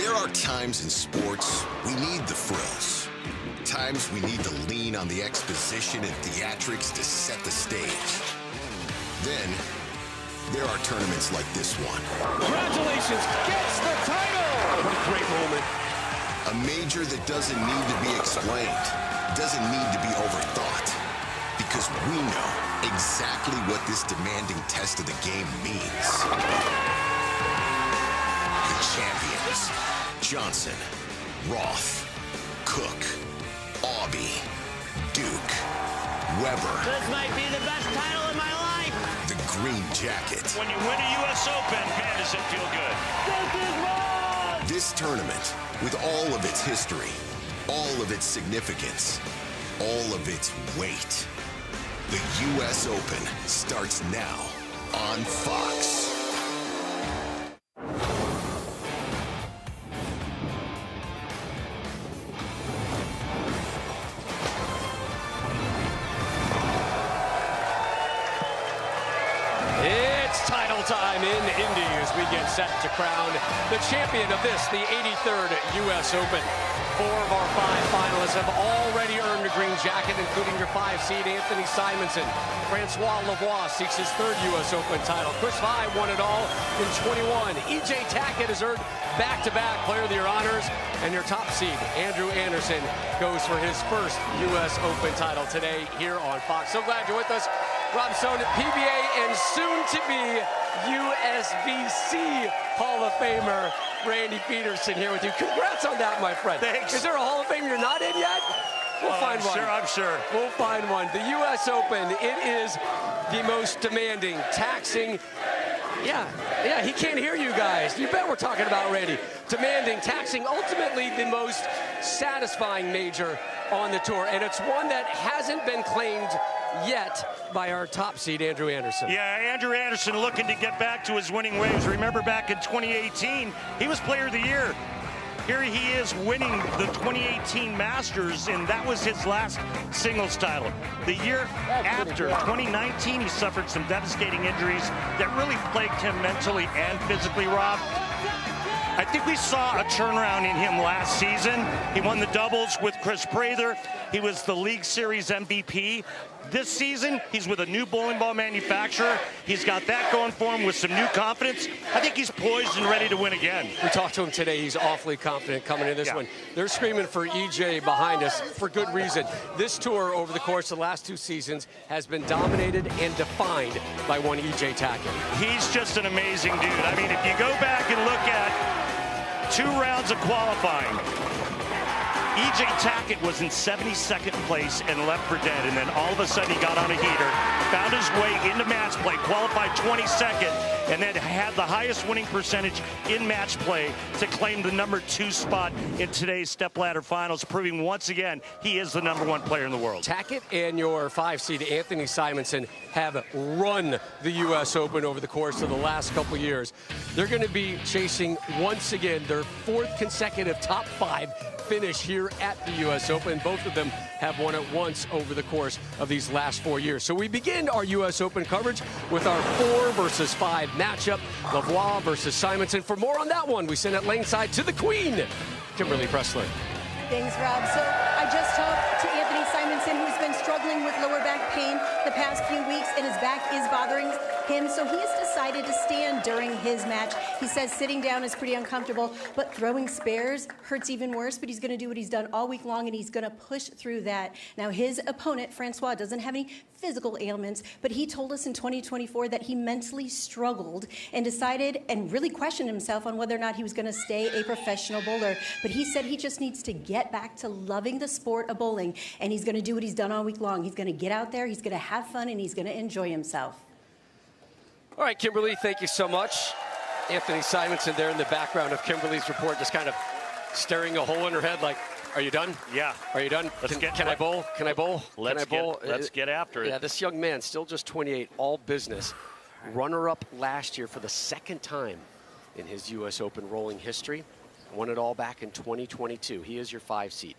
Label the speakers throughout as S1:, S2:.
S1: There are times in sports we need the frills. Times we need to lean on the exposition and theatrics to set the stage. Then, there are tournaments like this one.
S2: Congratulations, gets the title! What a great moment.
S1: A major that doesn't need to be explained, doesn't need to be overthought. Because we know exactly what this demanding test of the game means. The champions, Johnson, Roth, Cook, Aubie, Duke, Weber.
S3: This might be the best title in my life.
S1: The green jacket.
S4: When you win a US Open, man, does it feel good.
S3: This is wrong!
S1: This tournament, with all of its history, all of its significance, all of its weight. The US Open starts now on Fox.
S2: It's title time in Indy as we get set to crown the champion of this, the 83rd US Open. 4 of our 5 finalists have already earned a green jacket, including your 5 seed Anthony Simonson. Francois Lavois seeks his 3rd US Open title. Chris Vai won it all in 21. EJ Tacket has earned back-to-back Player of the Year honors. And your top seed, Andrew Anderson, goes for his 1st US Open title today here on Fox. So glad you're with us. Rob Stone, PBA and soon-to-be USBC Hall of Famer Randy Pederson here with you. Congrats on that, my friend.
S4: Thanks.
S2: Is there a Hall of Fame you're not in yet? We'll find one.
S4: I'm sure.
S2: We'll find one. The US Open, it is the most demanding, taxing. Yeah, he can't hear you guys. You bet we're talking about Randy. Demanding, taxing, ultimately the most satisfying major on the tour. And it's one that hasn't been claimed yet by our top seed, Andrew Anderson.
S4: Yeah, Andrew Anderson looking to get back to his winning ways. Remember back in 2018, he was Player of the Year. Here he is winning the 2018 Masters, and that was his last singles title. The year after, 2019, he suffered some devastating injuries that really plagued him mentally and physically, Rob. I think we saw a turnaround in him last season. He won the doubles with Chris Prather. He was the League Series MVP. This season, he's with a new bowling ball manufacturer. He's got that going for him with some new confidence. I think he's poised and ready to win again.
S2: We talked to him today. He's awfully confident coming in this one. They're screaming for EJ behind us for good reason. This tour over the course of the last 2 seasons has been dominated and defined by one EJ Tacket.
S4: He's just an amazing dude. I mean, if you go back and look at 2 rounds of qualifying, EJ Tacket was in 72nd place and left for dead, and then all of a sudden he got on a heater, found his way into match play, qualified 22nd, and then had the highest winning percentage in match play to claim the number 2 spot in today's Stepladder Finals, proving once again he is the number 1 player in the world.
S2: Tacket and your 5 seed Anthony Simonson have run the US Open over the course of the last couple years. They're going to be chasing once again their 4th consecutive top 5 finish here at the US Open. Both of them have won it once over the course of these last 4 years. So we begin our US Open coverage with our 4 versus 5 matchup, Lavois versus Simonson. For more on that one, we send it laneside to the Queen, Kimberly Pressler.
S5: Thanks, Rob. So I just talked to Anthony Simonson, who's been struggling with lower back pain the past few weeks, and his back is bothering him. So he has decided to stand during his match. He says sitting down is pretty uncomfortable, but throwing spares hurts even worse. But he's going to do what he's done all week long, and he's going to push through that. Now, his opponent, Francois, doesn't have any physical ailments, but he told us in 2024 that he mentally struggled and decided and really questioned himself on whether or not he was going to stay a professional bowler. But he said he just needs to get back to loving the sport of bowling, and he's going to do what he's done all week long. He's going to get out there, he's going to have fun, and he's going to enjoy himself.
S2: All right, Kimberly, thank you so much. Anthony Simonson there in the background of Kimberly's report, just kind of staring a hole in her head like, are you done?
S4: Yeah.
S2: Are you done? Can I bowl? Can I bowl?
S4: Let's get after it.
S2: Yeah, this young man, still just 28, all business. Runner-up last year for the 2nd time in his US Open rolling history. Won it all back in 2022. He is your 5 seed.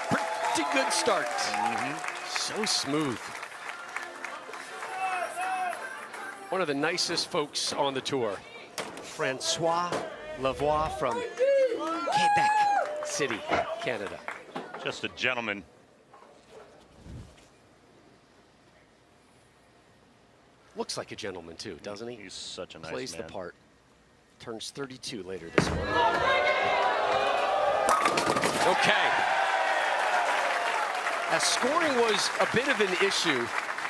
S2: Pretty good start. So smooth. One of the nicest folks on the tour. Francois Lavois from Quebec City, Canada.
S4: Just a gentleman.
S2: Looks like a gentleman too, doesn't he?
S4: He's such a nice
S2: Plays
S4: man.
S2: the part. Turns 32 later this morning. Okay. As scoring was a bit of an issue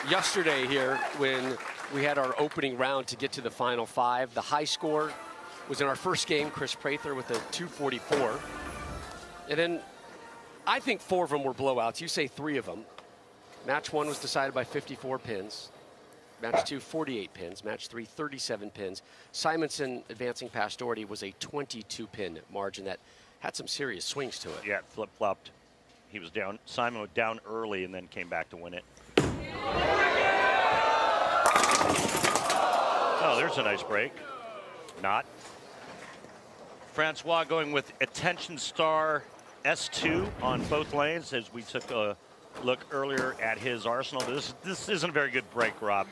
S2: yesterday here when we had our opening round to get to the final five. The high score was in our first game, Chris Prather with a 244. And then I think 4 of them were blowouts. You say 3 of them. Match 1 was decided by 54 pins. Match 2, 48 pins. Match 3, 37 pins. Simonson advancing past Doherty was a 22-pin margin that had some serious swings to it.
S4: Yeah, flip-flopped. He was down. Simon was down early and then came back to win it. Oh, there's a nice break. Not. Francois going with Attention Star S2 on both lanes as we took a look earlier at his arsenal. This isn't a very good break, Rob.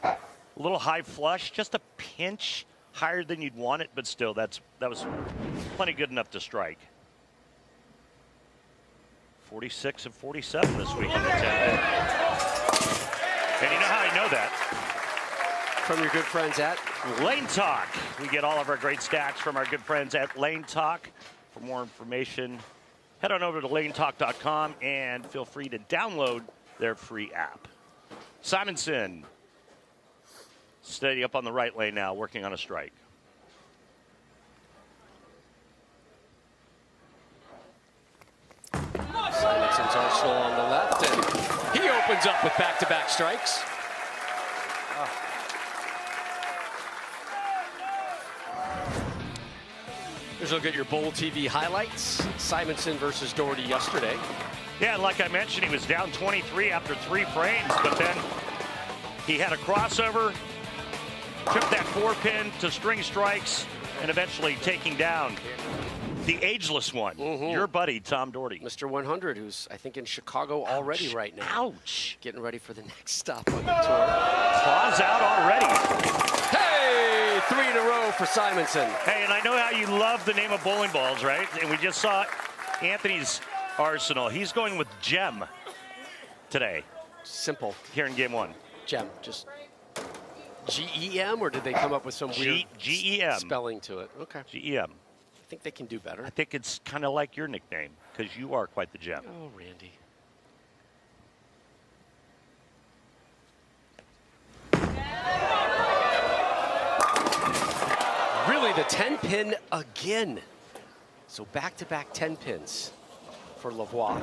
S4: A little high flush, just a pinch higher than you'd want it, but still, that was plenty good enough to strike. 46 of 47 this week in the 10. And you know how I know that?
S2: From your good friends at
S4: Lane Talk. We get all of our great stats from our good friends at Lane Talk. For more information, head on over to lanetalk.com and feel free to download their free app. Simonson, steady up on the right lane now, working on a strike.
S2: Simonson's arsenal on the left, and he opens up with back-to-back strikes. Here's a look at your Bowl TV highlights. Simonson versus Doherty yesterday.
S4: Yeah, like I mentioned, he was down 23 after 3 frames, but then he had a crossover, took that 4-pin to string strikes, and eventually taking down the ageless one, your buddy, Tom Doherty.
S2: Mr. 100, who's, I think, in Chicago already right now.
S4: Ouch.
S2: Getting ready for the next stop on the tour.
S4: Claws out already.
S2: Hey, 3 in a row for Simonson.
S4: Hey, and I know how you love the name of bowling balls, right? And we just saw Anthony's arsenal. He's going with Gem today.
S2: Simple.
S4: Here in game 1.
S2: Gem, just G-E-M, or did they come up with some weird
S4: G-E-M.
S2: spelling to it? Okay.
S4: G-E-M.
S2: I think they can do better.
S4: I think it's kind of like your nickname, because you are quite the gem.
S2: Oh, Randy. Really, the 10-pin again. So back-to-back 10 pins for Lavois.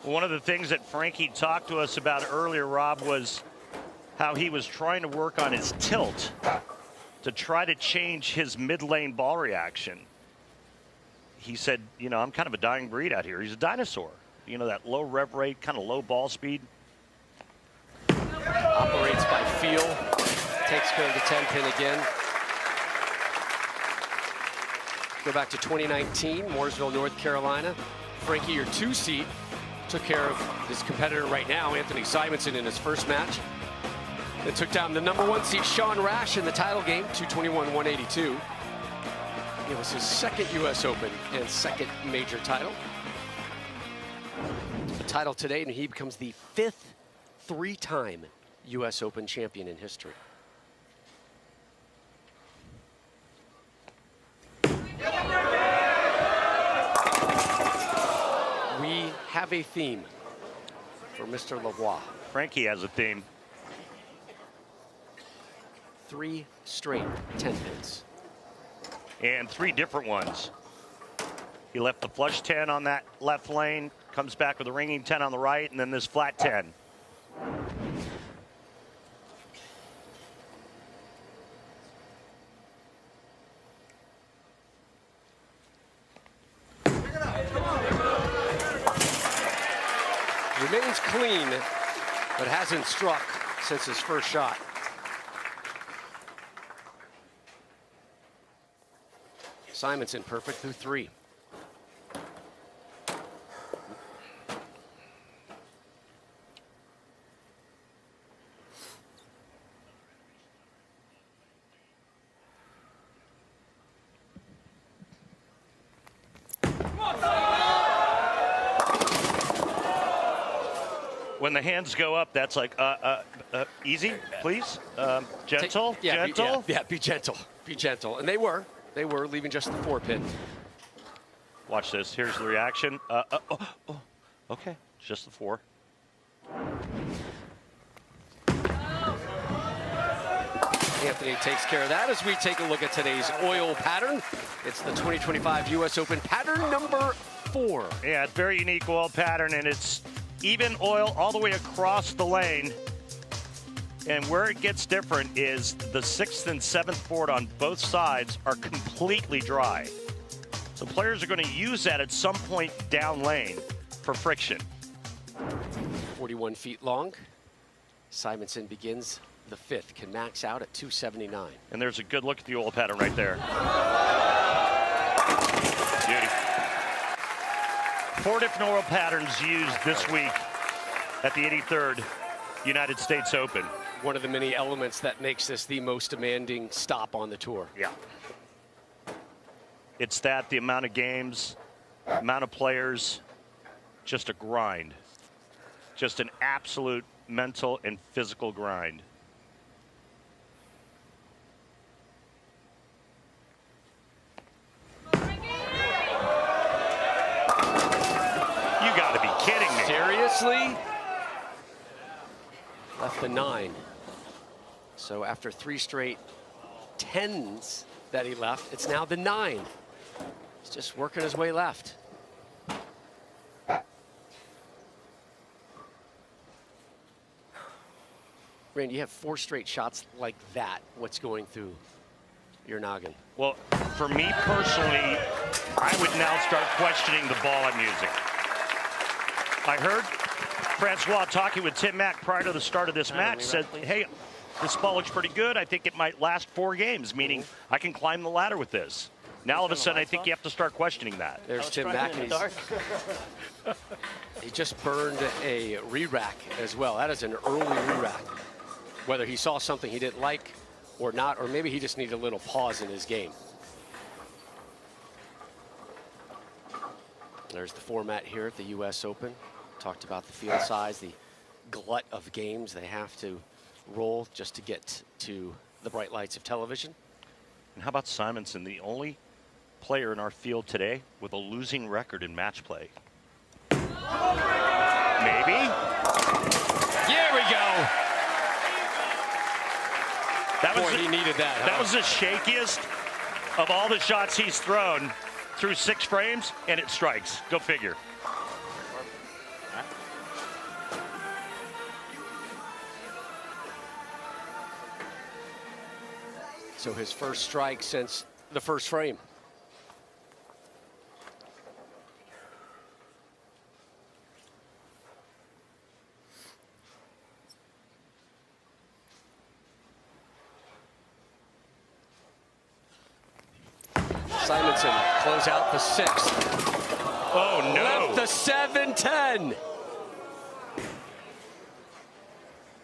S4: One of the things that Frankie talked to us about earlier, Rob, was how he was trying to work on his tilt to try to change his mid-lane ball reaction. He said, you know, I'm kind of a dying breed out here. He's a dinosaur. You know, that low rev rate, kind of low ball speed.
S2: Operates by feel. Takes care of the 10-pin again. Go back to 2019, Mooresville, North Carolina. Frankie, your 2 seed, took care of his competitor right now, Anthony Simonson, in his first match. It took down the number 1 seed, Sean Rash, in the title game, 221-182. It was his second US Open and second major title. The title today, and he becomes the 5th 3-time US Open champion in history. We have a theme for Mr. Lavois.
S4: Frankie has a theme.
S2: 3 straight 10 pins.
S4: And 3 different ones. He left the flush 10 on that left lane, comes back with a ringing 10 on the right, and then this flat 10.
S2: Remains clean, but hasn't struck since his first shot. Simonson perfect through 3.
S4: When the hands go up, that's like, easy, please. Gentle, gentle.
S2: Be gentle. Be gentle. And they were leaving just the 4 pin.
S4: Watch this. Here's the reaction. Okay, just the 4.
S2: Anthony takes care of that as we take a look at today's oil pattern. It's the 2025 US Open pattern number 4.
S4: Yeah, it's very unique oil pattern, and it's even oil all the way across the lane. And where it gets different is the 6th and 7th board on both sides are completely dry. So players are going to use that at some point down lane for friction.
S2: 41 feet long. Simonson begins the 5th, can max out at 279.
S4: And there's a good look at the oil pattern right there. Beauty. 4 different oil patterns used this week at the 83rd United States Open.
S2: One of the many elements that makes this the most demanding stop on the tour.
S4: Yeah. It's that, the amount of games, amount of players, just a grind. Just an absolute mental and physical grind. You gotta be kidding me.
S2: Seriously? Left the 9. So after 3 straight 10s that he left, it's now the 9. He's just working his way left. Randy, you have 4 straight shots like that. What's going through your noggin?
S4: Well, for me personally, I would now start questioning the ball I'm using. I heard Francois talking with Tim Mack prior to the start of this match, said, hey, this ball looks pretty good. I think it might last 4 games, meaning I can climb the ladder with this. Now all of a sudden, I think you have to start questioning that.
S2: There's Tim Mack. He just burned a re-rack as well. That is an early re-rack. Whether he saw something he didn't like or not, or maybe he just needed a little pause in his game. There's the format here at the US Open. Talked about the field size, the glut of games they have to roll just to get to the bright lights of television.
S4: And how about Simonson, the only player in our field today with a losing record in match play? Maybe?
S2: Here we go. He needed that.
S4: That was the shakiest of all the shots he's thrown through 6 frames, and it strikes. Go figure.
S2: So his first strike since the first frame. Simonson close out the 6th.
S4: Oh, no.
S2: Left the 7-10.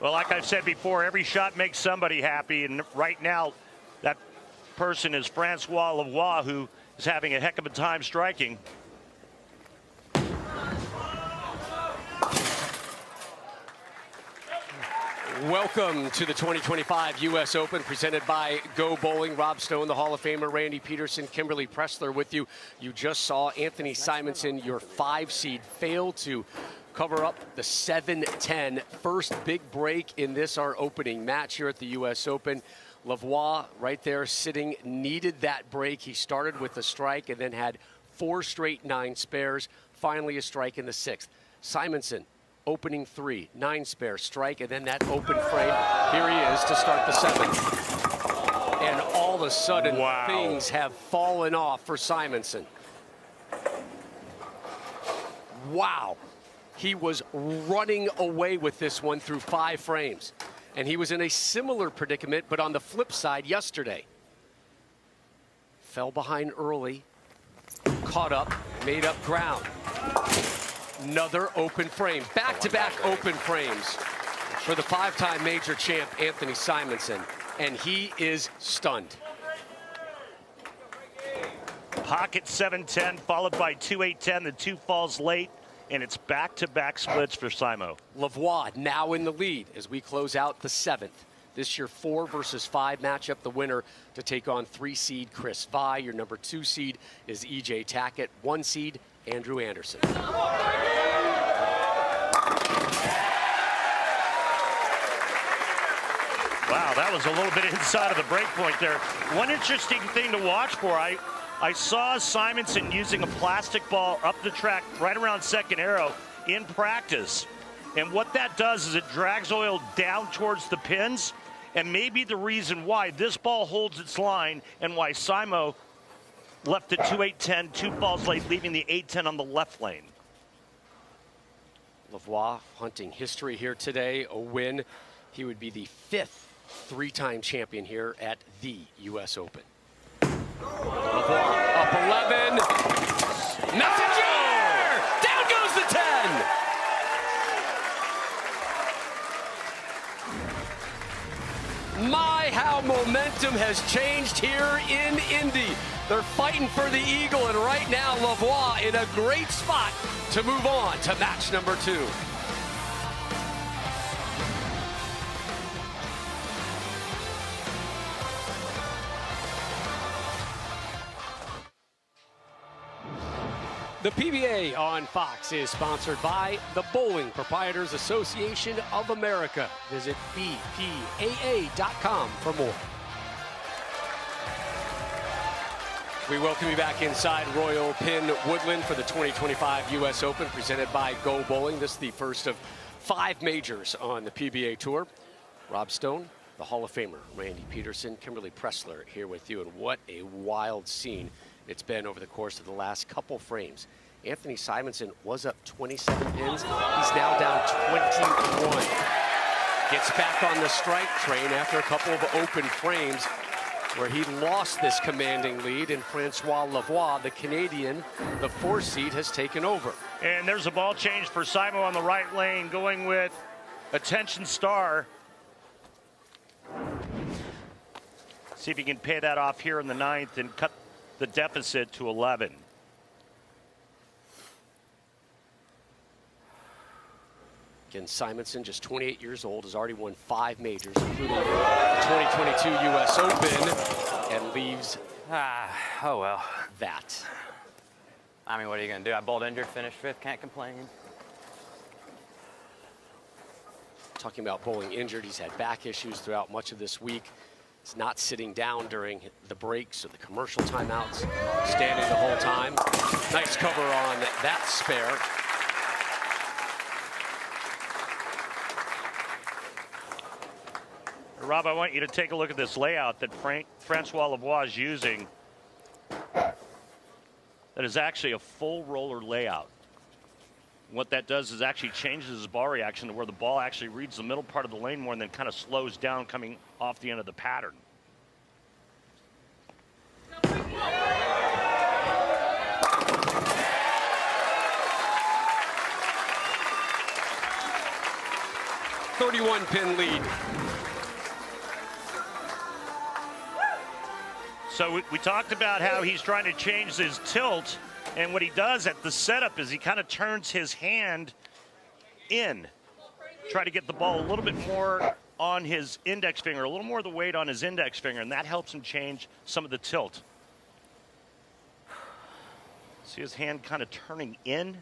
S4: Well, like I've said before, every shot makes somebody happy, and right now, that person is Francois Lavois, who is having a heck of a time striking.
S2: Welcome to the 2025 US Open, presented by Go Bowling. Rob Stone, the Hall of Famer, Randy Pederson, Kimberly Pressler with you. You just saw Anthony Simonson, your 5 seed, fail to cover up the 7-10. First big break in this, our opening match here at the US Open. Lavois right there sitting, needed that break. He started with a strike and then had 4 straight 9 spares. Finally a strike in the 6th. Simonson, opening 3, 9 spare, strike, and then that open frame. Here he is to start the 7th. And all of a sudden, things have fallen off for Simonson. Wow. He was running away with this one through 5 frames. And he was in a similar predicament, but on the flip side yesterday. Fell behind early, caught up, made up ground. Another open frame, back-to-back open frames for the 5-time major champ, Anthony Simonson, and he is stunned.
S4: Pocket 7-10, followed by 2-8-10. The 2 falls late and it's back-to-back splits for Simo.
S2: Lavois now in the lead as we close out the 7th. This year 4 versus 5 matchup, the winner to take on 3 seed Chris Vi. Your number 2 seed is EJ Tacket, 1 seed Andrew Anderson.
S4: Wow, that was a little bit inside of the break point there. One interesting thing to watch for, I saw Simonson using a plastic ball up the track right around second arrow in practice. And what that does is it drags oil down towards the pins, and maybe the reason why this ball holds its line and why Simo left the 2-8-10, 2 balls late, leaving the 8-10 on the left lane.
S2: Lavois hunting history here today, a win. He would be the 5th 3-time champion here at the US Open. Lavois up 11. Messenger! Down goes the 10. My, how momentum has changed here in Indy. They're fighting for the eagle, and right now Lavois in a great spot to move on to match number 2. The PBA on Fox is sponsored by the Bowling Proprietors Association of America. Visit bpaa.com for more. We welcome you back inside Royal Pin Woodland for the 2025 US Open presented by Go Bowling. This is the first of 5 majors on the PBA Tour. Rob Stone, the Hall of Famer, Randy Pederson, Kimberly Pressler here with you, and what a wild scene it's been over the course of the last couple frames. Anthony Simonson was up 27 pins. He's now down 21. Gets back on the strike train after a couple of open frames where he lost this commanding lead, and Francois Lavois, the Canadian, the 4 seed, has taken over.
S4: And there's a ball change for Simo on the right lane, going with Attention Star. See if he can pay that off here in the 9th and cut the deficit to 11.
S2: Again, Simonson, just 28 years old, has already won 5 majors, including the 2022 US Open, and leaves
S6: oh well.
S2: that.
S6: I mean, what are you going to do? I bowled injured, finished 5th, can't complain.
S2: Talking about bowling injured, he's had back issues throughout much of this week. He's not sitting down during the breaks or the commercial timeouts, standing the whole time. Nice cover on that spare.
S4: Rob, I want you to take a look at this layout that Francois Lavois is using. That is actually a full roller layout. What that does is actually changes his ball reaction to where the ball actually reads the middle part of the lane more and then kind of slows down coming off the end of the pattern.
S2: .31 pin lead.
S4: So we talked about how he's trying to change his tilt, and what he does at the setup is he kind of turns his hand in, try to get the ball a little bit more on his index finger, a little more of the weight on his index finger, and that helps him change some of the tilt. See his hand kind of turning in?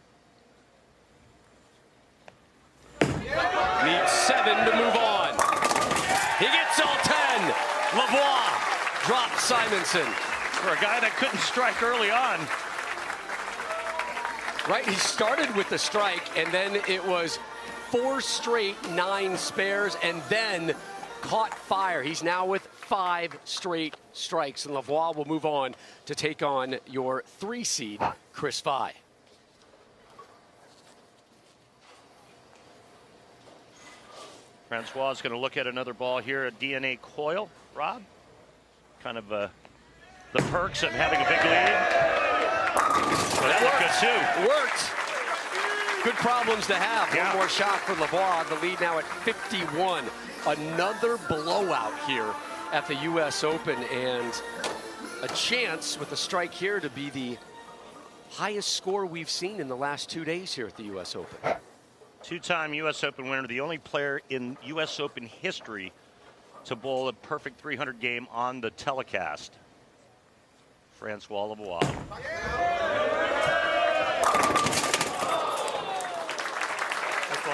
S2: Needs 7 to move on. He gets all 10. Lavois drops Simonson.
S4: For a guy that couldn't strike early on.
S2: Right, he started with the strike, and then it was 4 straight 9 spares, and then caught fire. He's now with 5 straight strikes, and Lavois will move on to take on your 3 seed, Chris Vi.
S4: Francois is going to look at another ball here, a DNA coil. Rob? Kind of the perks of having a big lead. Well, that looked good too.
S2: Worked. Good problems to have.
S4: Yeah.
S2: One more shot for Lavois. The lead now at 51. Another blowout here at the US Open, and a chance with a strike here to be the highest score we've seen in the last 2 days here at the US Open.
S4: Two-time US Open winner, the only player in US Open history to bowl a perfect 300 game on the telecast. Francois Lavois.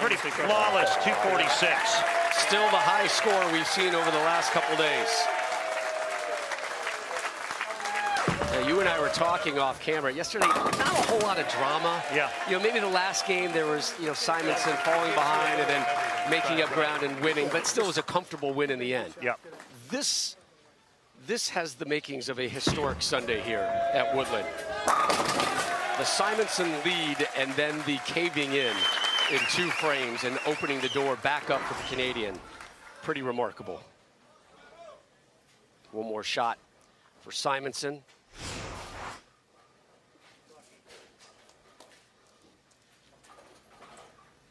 S4: Pretty flawless 246.
S2: Still the high score we've seen over the last couple days. You and I were talking off camera yesterday. Not a whole lot of drama.
S4: Yeah.
S2: You know, maybe the last game there was, Simonson falling behind and then making up ground and winning, but still was a comfortable win in the end.
S4: Yeah.
S2: This has the makings of a historic Sunday here at Woodland. The Simonson lead and then the caving in 2 frames and opening the door back up for the Canadian. Pretty remarkable. One more shot for Simonson.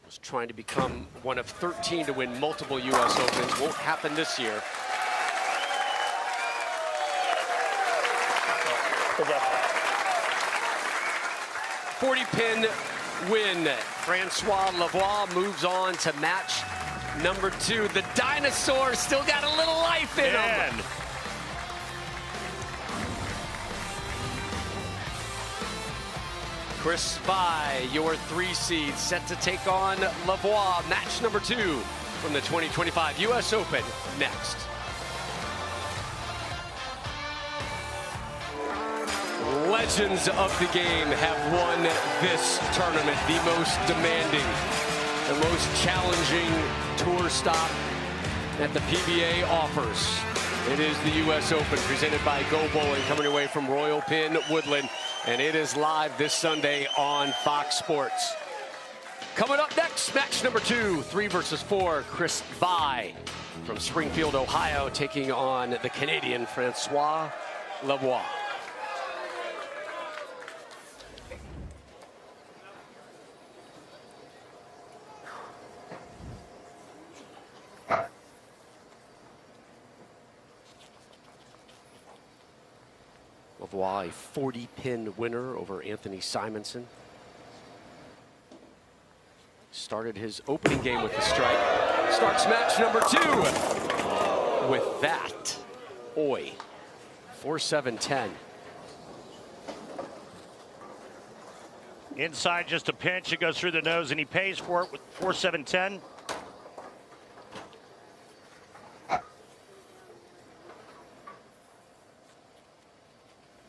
S2: Was trying to become one of 13 to win multiple US Opens. Won't happen this year.
S4: Good job.
S2: 40-pin win. Francois Lavois moves on to match number 2. The dinosaur still got a little life in him. Chris Vai, your 3 seed, set to take on Lavois. Match number 2 from the 2025 US Open next. Legends of the game have won this tournament, the most demanding, the most challenging tour stop that the PBA offers. It is the US Open presented by Go Bowling, coming away from Royal Pin Woodland, and it is live this Sunday on Fox Sports. Coming up next, match number 2, 3 versus 4, Chris Vai from Springfield, Ohio, taking on the Canadian Francois Lavois. Lavois, a 40-pin winner over Anthony Simonson. Started his opening game with the strike. Starts match number 2 with that. Oi. 4-7-10.
S4: Inside, just a pinch. It goes through the nose, and he pays for it with 4-7-10.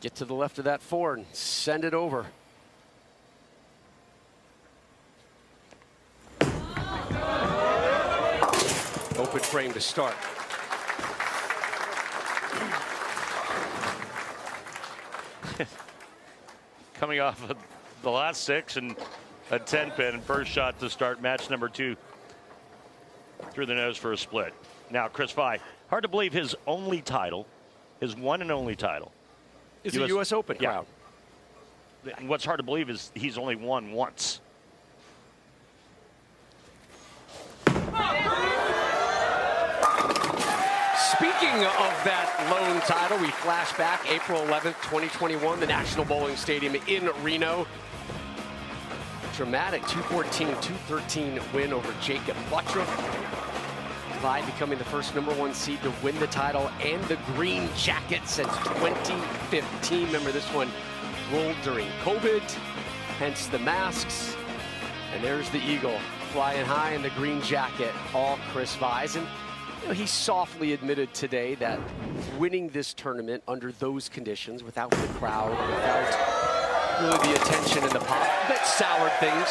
S2: Get to the left of that 4 and send it over. Open frame to start.
S4: Coming off of the last 6 and a 10-pin, and first shot to start match number 2 through the nose for a split. Now, Chris Vai, hard to believe his only title, his one and only title,
S2: is a US Open crown.
S4: And what's hard to believe is he's only won once.
S2: Speaking of that lone title, we flash back April 11th, 2021, the National Bowling Stadium in Reno. Dramatic 214-213 win over Jacob Buttriff. Vai becoming the first #1 seed to win the title and the green jacket since 2015. Remember, this one rolled during COVID, hence the masks. And there's the eagle flying high in the green jacket, all Chris Vai's. And he softly admitted today that winning this tournament under those conditions, without the crowd, without really the attention and the pop, that soured things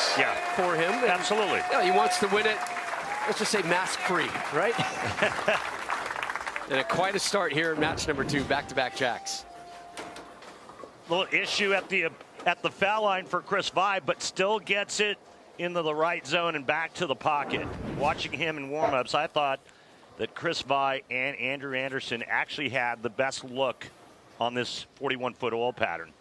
S2: for him. And,
S4: absolutely.
S2: He wants to win it, let's just say mask-free, right? And quite a start here in match number 2, back-to-back jacks.
S4: Little issue at the foul line for Chris Vai, but still gets it into the right zone and back to the pocket. Watching him in warm-ups, I thought that Chris Vai and Andrew Anderson actually had the best look on this 41-foot oil pattern.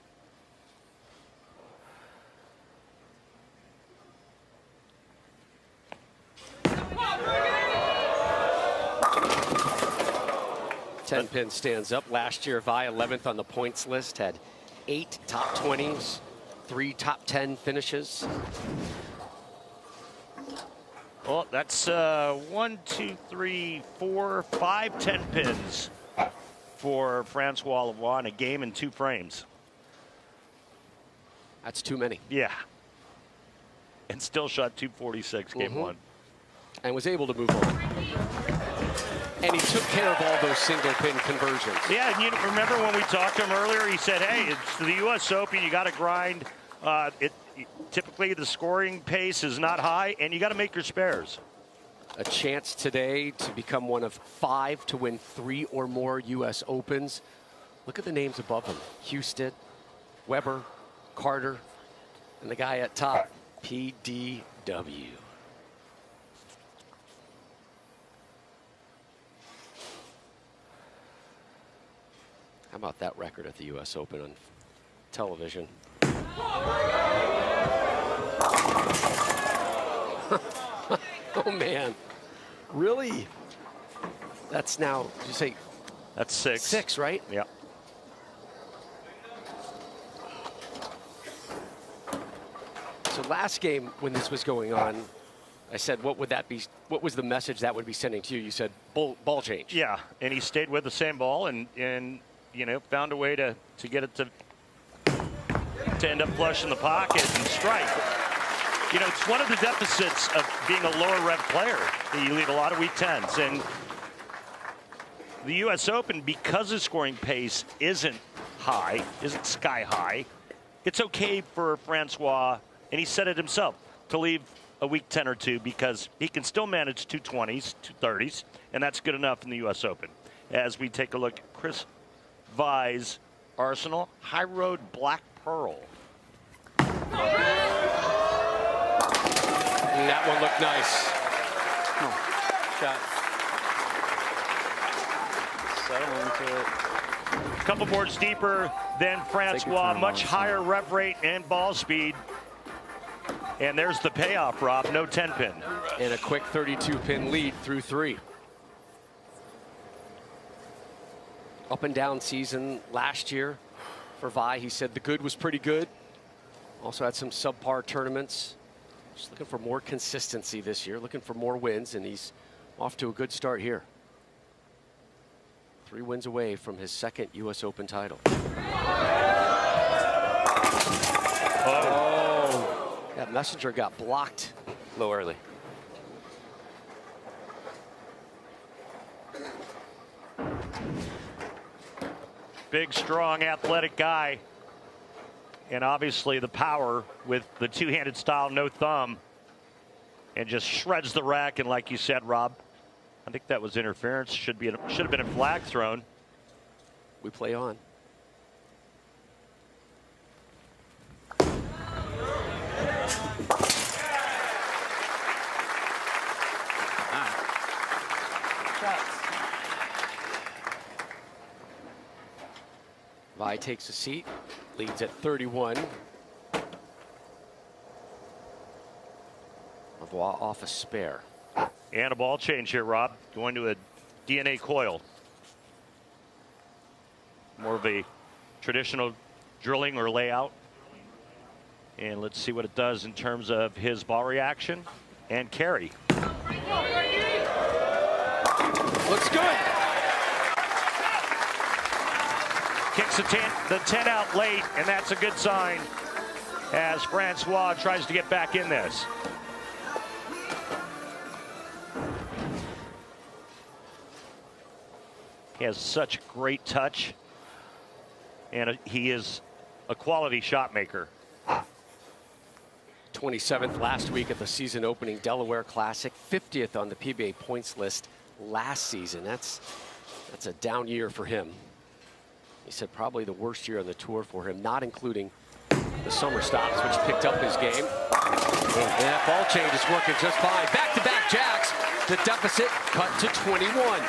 S2: Ten pin stands up. Last year, Vai 11th on the points list, had 8 top 20s, 3 top 10 finishes.
S4: Well, that's 1, 2, 3, 4, 5, 10 pins for Francois Lavois in a game in 2 frames.
S2: That's too many.
S4: Yeah. And still shot 246 game 1.
S2: And was able to move on. And he took care of all those single pin conversions.
S4: Yeah, and you remember when we talked to him earlier, he said, hey, it's the US Open, you got to grind. Typically the scoring pace is not high, and you got to make your spares.
S2: A chance today to become one of 5 to win 3 or more US Opens. Look at the names above him. Houston, Weber, Carter, and the guy at top, PDW. How about that record at the US Open on television? Oh man, really? That's now, did you say?
S4: That's 6.
S2: 6, right?
S4: Yeah.
S2: So last game when this was going on, I said, what would that be? What was the message that would be sending to you? You said ball change.
S4: Yeah, and he stayed with the same ball and you know, found a way to get it to end up flush in the pocket and strike. You know, it's one of the deficits of being a lower rev player. You leave a lot of weak 10s. And the US Open, because his scoring pace isn't high, isn't sky high, it's okay for Francois, and he said it himself, to leave a weak 10 or 2 because he can still manage 220s, 230s, and that's good enough in the US Open. As we take a look at Chris Vai's Arsenal High Road Black Pearl.
S2: And that one looked nice.
S6: Shot. Settle into it.
S4: A couple boards deeper than Francois, much higher rev rate and ball speed. And there's the payoff, Rob. No 10 pin.
S2: And a quick 32 pin lead through 3. Up and down season last year for Vai. He said the good was pretty good. Also had some subpar tournaments. Just looking for more consistency this year, looking for more wins, and he's off to a good start here. 3 wins away from his 2nd US Open title. Oh, that messenger got blocked
S6: A little early.
S4: Big, strong, athletic guy. And obviously the power with the two-handed style, no thumb. And just shreds the rack. And like you said, Rob, I think that was interference. Should have been a flag thrown.
S2: We play on. Vai takes a seat, leads at 31. Lavois off a spare.
S4: And a ball change here, Rob. Going to a DNA coil. More of a traditional drilling or layout. And let's see what it does in terms of his ball reaction and carry.
S2: Looks good.
S4: Kicks the 10 out late, and that's a good sign as Francois tries to get back in this. He has such great touch, and he is a quality shot maker.
S2: 27th last week at the season opening Delaware Classic, 50th on the PBA points list last season. That's a down year for him. He said probably the worst year on the tour for him, not including the summer stops, which picked up his game. And that ball change is working just fine. Back-to-back jacks. The deficit cut to 21.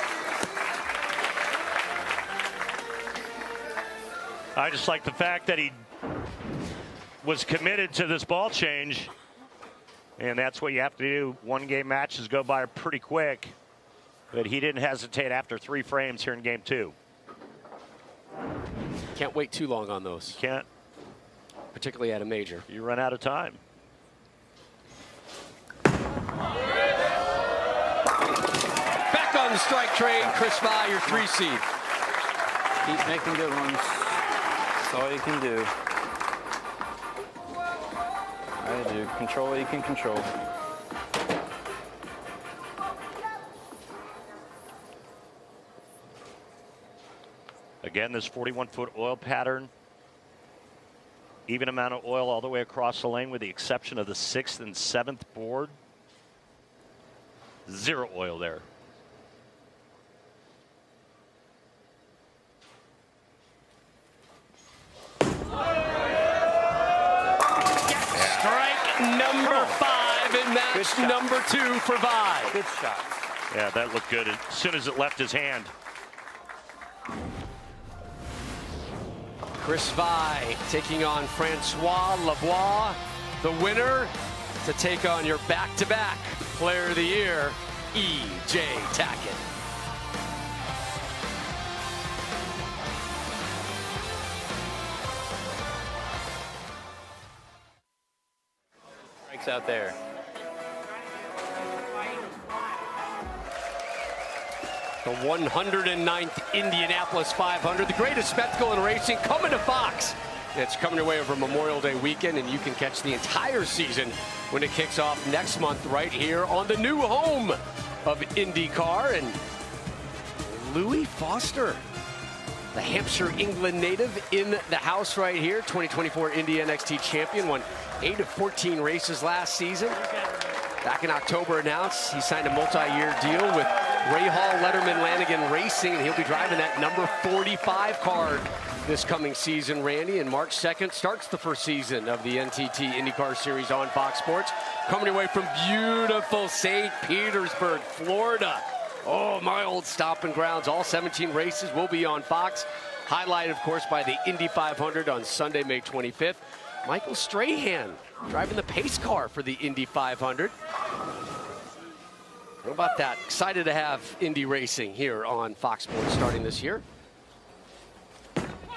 S4: I just like the fact that he was committed to this ball change, and that's what you have to do. One-game matches go by pretty quick, but he didn't hesitate after 3 frames here in game 2.
S2: Can't wait too long on those.
S4: Can't.
S2: particularly at a major.
S4: You run out of time.
S2: Back on the strike train, Chris Vai, your 3 seed.
S6: Keep making good ones. That's all you can do. All you do. Control what you can control.
S4: Again, this 41-foot oil pattern. Even amount of oil all the way across the lane with the exception of the 6th and 7th board. 0 oil there.
S2: Strike number 5 in match number 2 for Vai.
S6: Good shot.
S4: Yeah, that looked good as soon as it left his hand.
S2: Chris Vai taking on Francois Lavois, the winner to take on your back-to-back Player of the Year, E.J. Tacket.
S6: Strikes out there.
S2: The 109th Indianapolis 500, the greatest spectacle in racing, coming to Fox. It's coming your way over Memorial Day weekend, and you can catch the entire season when it kicks off next month right here on the new home of IndyCar. And Louis Foster, the Hampshire, England native, in the house right here, 2024 Indy NXT champion, won 8 of 14 races last season. Back in October announced he signed a multi-year deal with Ray Hall Letterman Lanigan Racing, and he'll be driving that number 45 car this coming season, Randy. And March 2nd starts the first season of the NTT IndyCar Series on Fox Sports. Coming away from beautiful St. Petersburg, Florida. Oh, my old stomping grounds. All 17 races will be on Fox. Highlighted, of course, by the Indy 500 on Sunday, May 25th. Michael Strahan driving the pace car for the Indy 500. How about that? Excited to have Indy racing here on Fox Sports starting this year.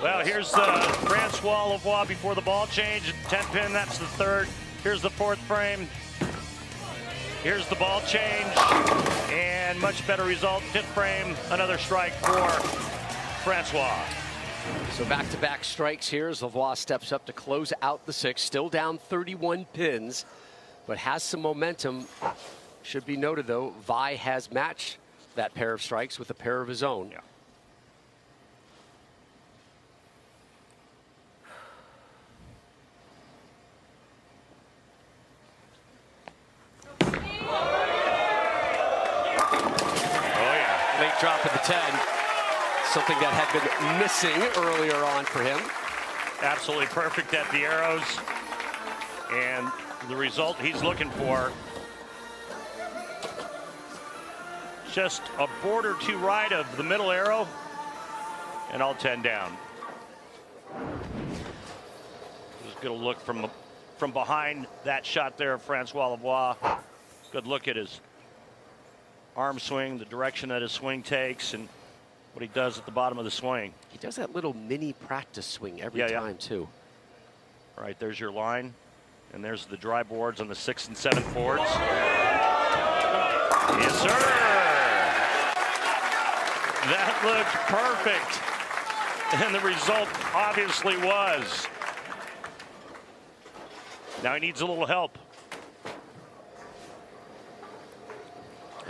S4: Well, here's Francois Lavois before the ball change. 10 pin, that's the 3rd. Here's the 4th frame. Here's the ball change. And much better result. 5th frame, another strike for Francois.
S2: So back-to-back strikes here as Lavois steps up to close out the 6th. Still down 31 pins, but has some momentum. Should be noted, though, Vai has matched that pair of strikes with a pair of his own.
S4: Yeah.
S2: Late drop of the 10. Something that had been missing earlier on for him.
S4: Absolutely perfect at the arrows. And the result he's looking for. Just a board or 2 right of the middle arrow. And all 10 down. Just get a look from behind that shot there of Francois Lavois. Good look at his arm swing, the direction that his swing takes, and what he does at the bottom of the swing.
S2: He does that little mini practice swing every time, too.
S4: All right, there's your line. And there's the dry boards on the 6th and 7th boards. Yes, sir. That looked perfect. And the result obviously was. Now he needs a little help.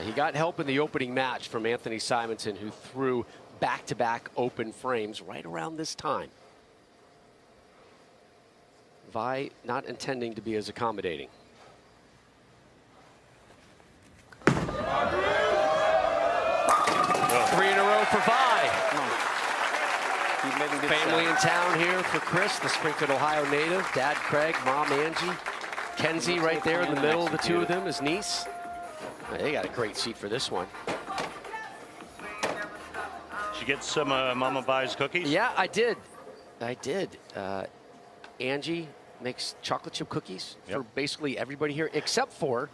S2: He got help in the opening match from Anthony Simonson, who threw back-to-back open frames right around this time. Vai not intending to be as accommodating. Oh. 3 in a row for Vi. Family in town here for Chris, the Springfield, Ohio native. Dad Craig, Mom Angie. Kenzie right there in the middle of the two of them, his niece. They got a great seat for this one.
S4: Did you get some Mama Vi's cookies?
S2: Yeah, I did. Angie makes chocolate chip cookies for basically everybody here, except for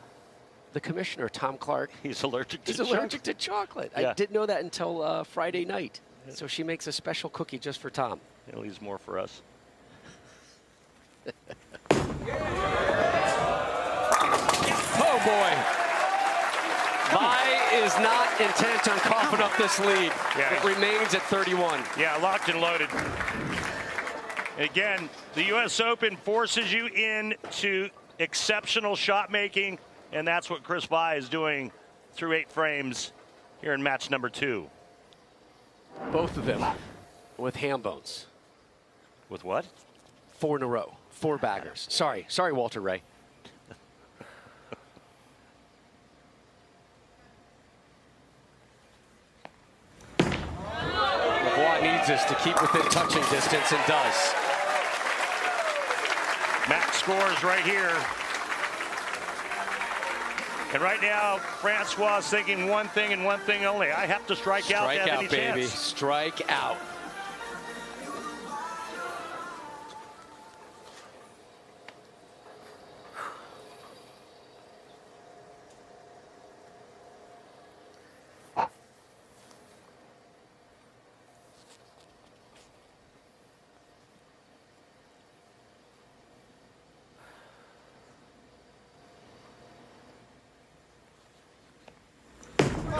S2: the commissioner, Tom Clark.
S4: He's allergic to
S2: chocolate. He's allergic to chocolate.
S4: Yeah.
S2: I didn't know that until Friday night. So she makes a special cookie just for Tom.
S4: He leaves more for us.
S2: Oh, boy. Vi is not intent on coughing up this lead.
S4: Yeah.
S2: It remains at 31.
S4: Yeah, locked and loaded. Again, the US Open forces you into exceptional shot making, and that's what Chris Vi is doing through 8 frames here in match number 2.
S2: Both of them with ham bones.
S4: With what?
S2: 4 in a row. 4 baggers. Sorry, Walter Ray. Lavois needs us to keep within touching distance and does.
S4: Max scores right here. And right now, Francois is thinking one thing and one thing only. I have to strike out to have any
S2: baby.
S4: chance.
S2: Strike out.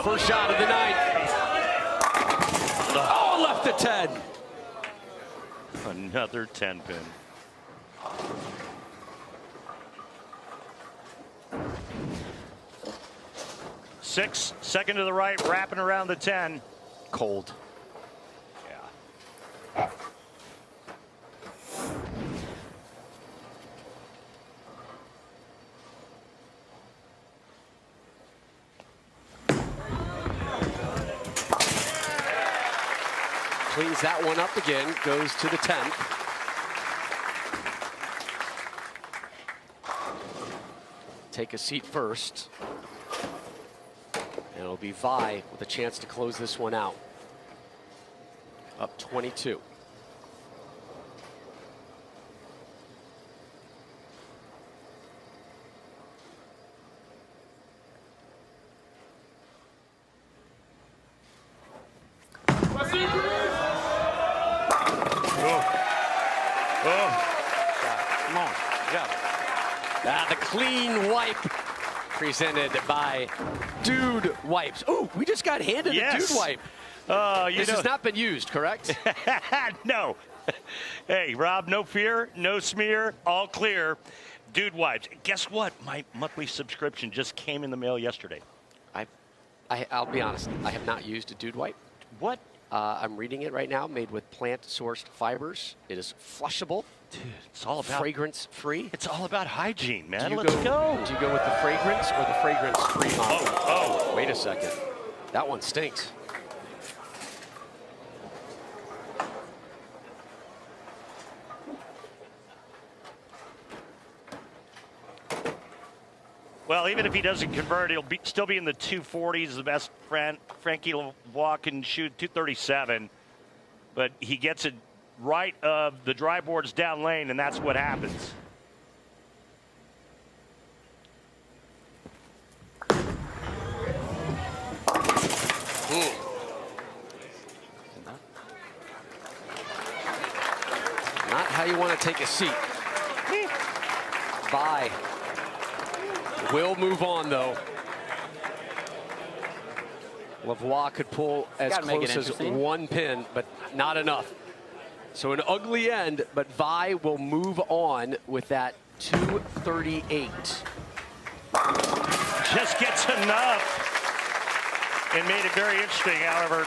S2: First shot of the night. Oh, left the 10.
S4: Another 10 pin. Six, second to the right, wrapping around the 10.
S2: Cold.
S4: Yeah.
S2: Cleans that one up again, goes to the 10th. Take a seat first. And it'll be Vi with a chance to close this one out. Up 22.
S4: Come on.
S2: The clean wipe presented by Dude Wipes. Oh, we just got handed a Dude Wipe. This has not been used, correct?
S4: No. Hey, Rob, no fear, no smear, all clear. Dude Wipes. Guess what? My monthly subscription just came in the mail yesterday.
S2: I'll be honest, I have not used a Dude Wipe.
S4: What?
S2: I'm reading it right now, made with plant-sourced fibers. It is flushable.
S4: Dude, it's all about
S2: fragrance-free.
S4: It's all about hygiene, man.
S2: Do you
S4: Let's go.
S2: Do you go with the fragrance or the fragrance-free model?
S4: Oh.
S2: Wait a second. That one stinks.
S4: Well, even if he doesn't convert, he'll still be in the 240s. The best Frankie Lavois can shoot 237. But he gets it right of the dry boards down lane, and that's what happens.
S2: Not how you want to take a seat. Vi will move on, though. Lavois could pull as close as 1 pin, but not enough. So an ugly end, but Vi will move on with that 238.
S4: Just gets enough and made it very interesting, however.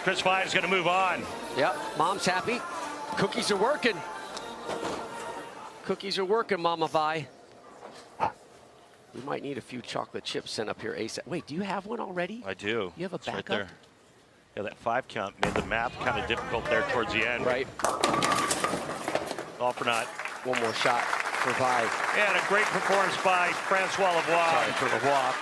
S4: Chris Vi is going to move on.
S2: Yep, Mom's happy. Cookies are working. Cookies are working, Mama Vi. We might need a few chocolate chips sent up here ASAP. Wait, do you have one already?
S4: I do.
S2: You have a
S4: It's right
S2: backup?
S4: there. Yeah, that 5 count made the math kind of difficult there towards the end.
S2: Right.
S4: All for naught.
S2: One more shot for Vi.
S4: And a great performance by Francois Lavois.
S2: Sorry for Lavois.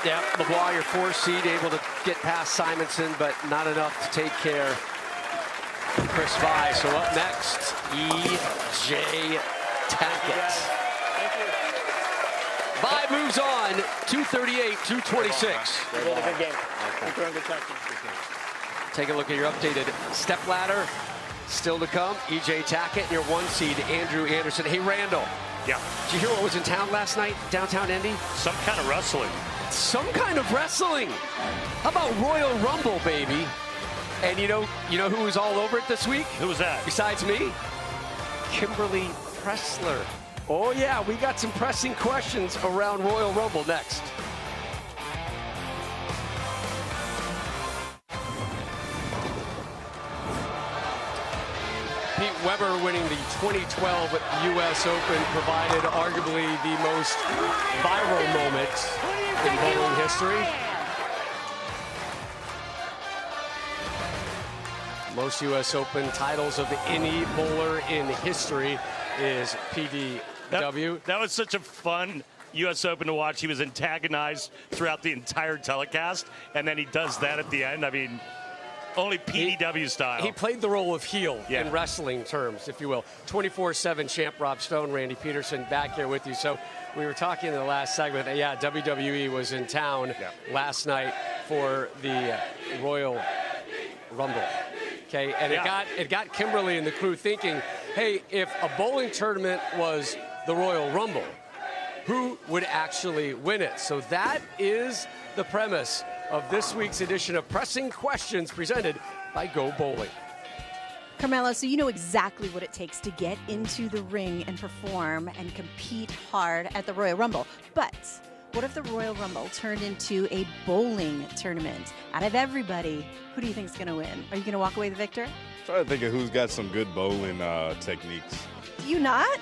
S2: Yeah, Lavois, your 4 seed, able to get past Simonson, but not enough to take care of Chris Vi. So up next, E.J. Tacket. Vi moves on, 238, 226.
S3: You did a good game. You're throwing good shots.
S2: Take a look at your updated Stepladder Still to come, EJ Tacket and your 1 seed, Andrew Anderson. Hey, Randall.
S4: Yeah.
S2: Did you hear what was in town last night, downtown Indy?
S4: Some kind of wrestling.
S2: Some kind of wrestling. How about Royal Rumble, baby? And you know who was all over it this week?
S4: Who was that?
S2: Besides me? Kimberly Pressler. Oh yeah, we got some pressing questions around Royal Rumble next. Pete Weber winning the 2012 US Open provided arguably the most viral moment in bowling history. Most US Open titles of any bowler in history is PBW.
S4: That was such a fun US Open to watch. He was antagonized throughout the entire telecast, and then he does that at the end. I mean, only PBW style.
S2: He played the role of heel in wrestling terms, if you will. 24/7 champ Rob Stone, Randy Pederson back here with you. So we were talking in the last segment that, yeah, WWE was in town last night for the Royal Rumble. Okay, and it got Kimberly and the crew thinking, hey, if a bowling tournament was the Royal Rumble, who would actually win it? So that is the premise of this week's edition of Pressing Questions presented by Go Bowling.
S5: Carmelo, so you know exactly what it takes to get into the ring and perform and compete hard at the Royal Rumble. But what if the Royal Rumble turned into a bowling tournament? Out of everybody, who do you think is going to win? Are you going to walk away the victor?
S7: Trying to think of who's got some good bowling techniques.
S5: Do you not?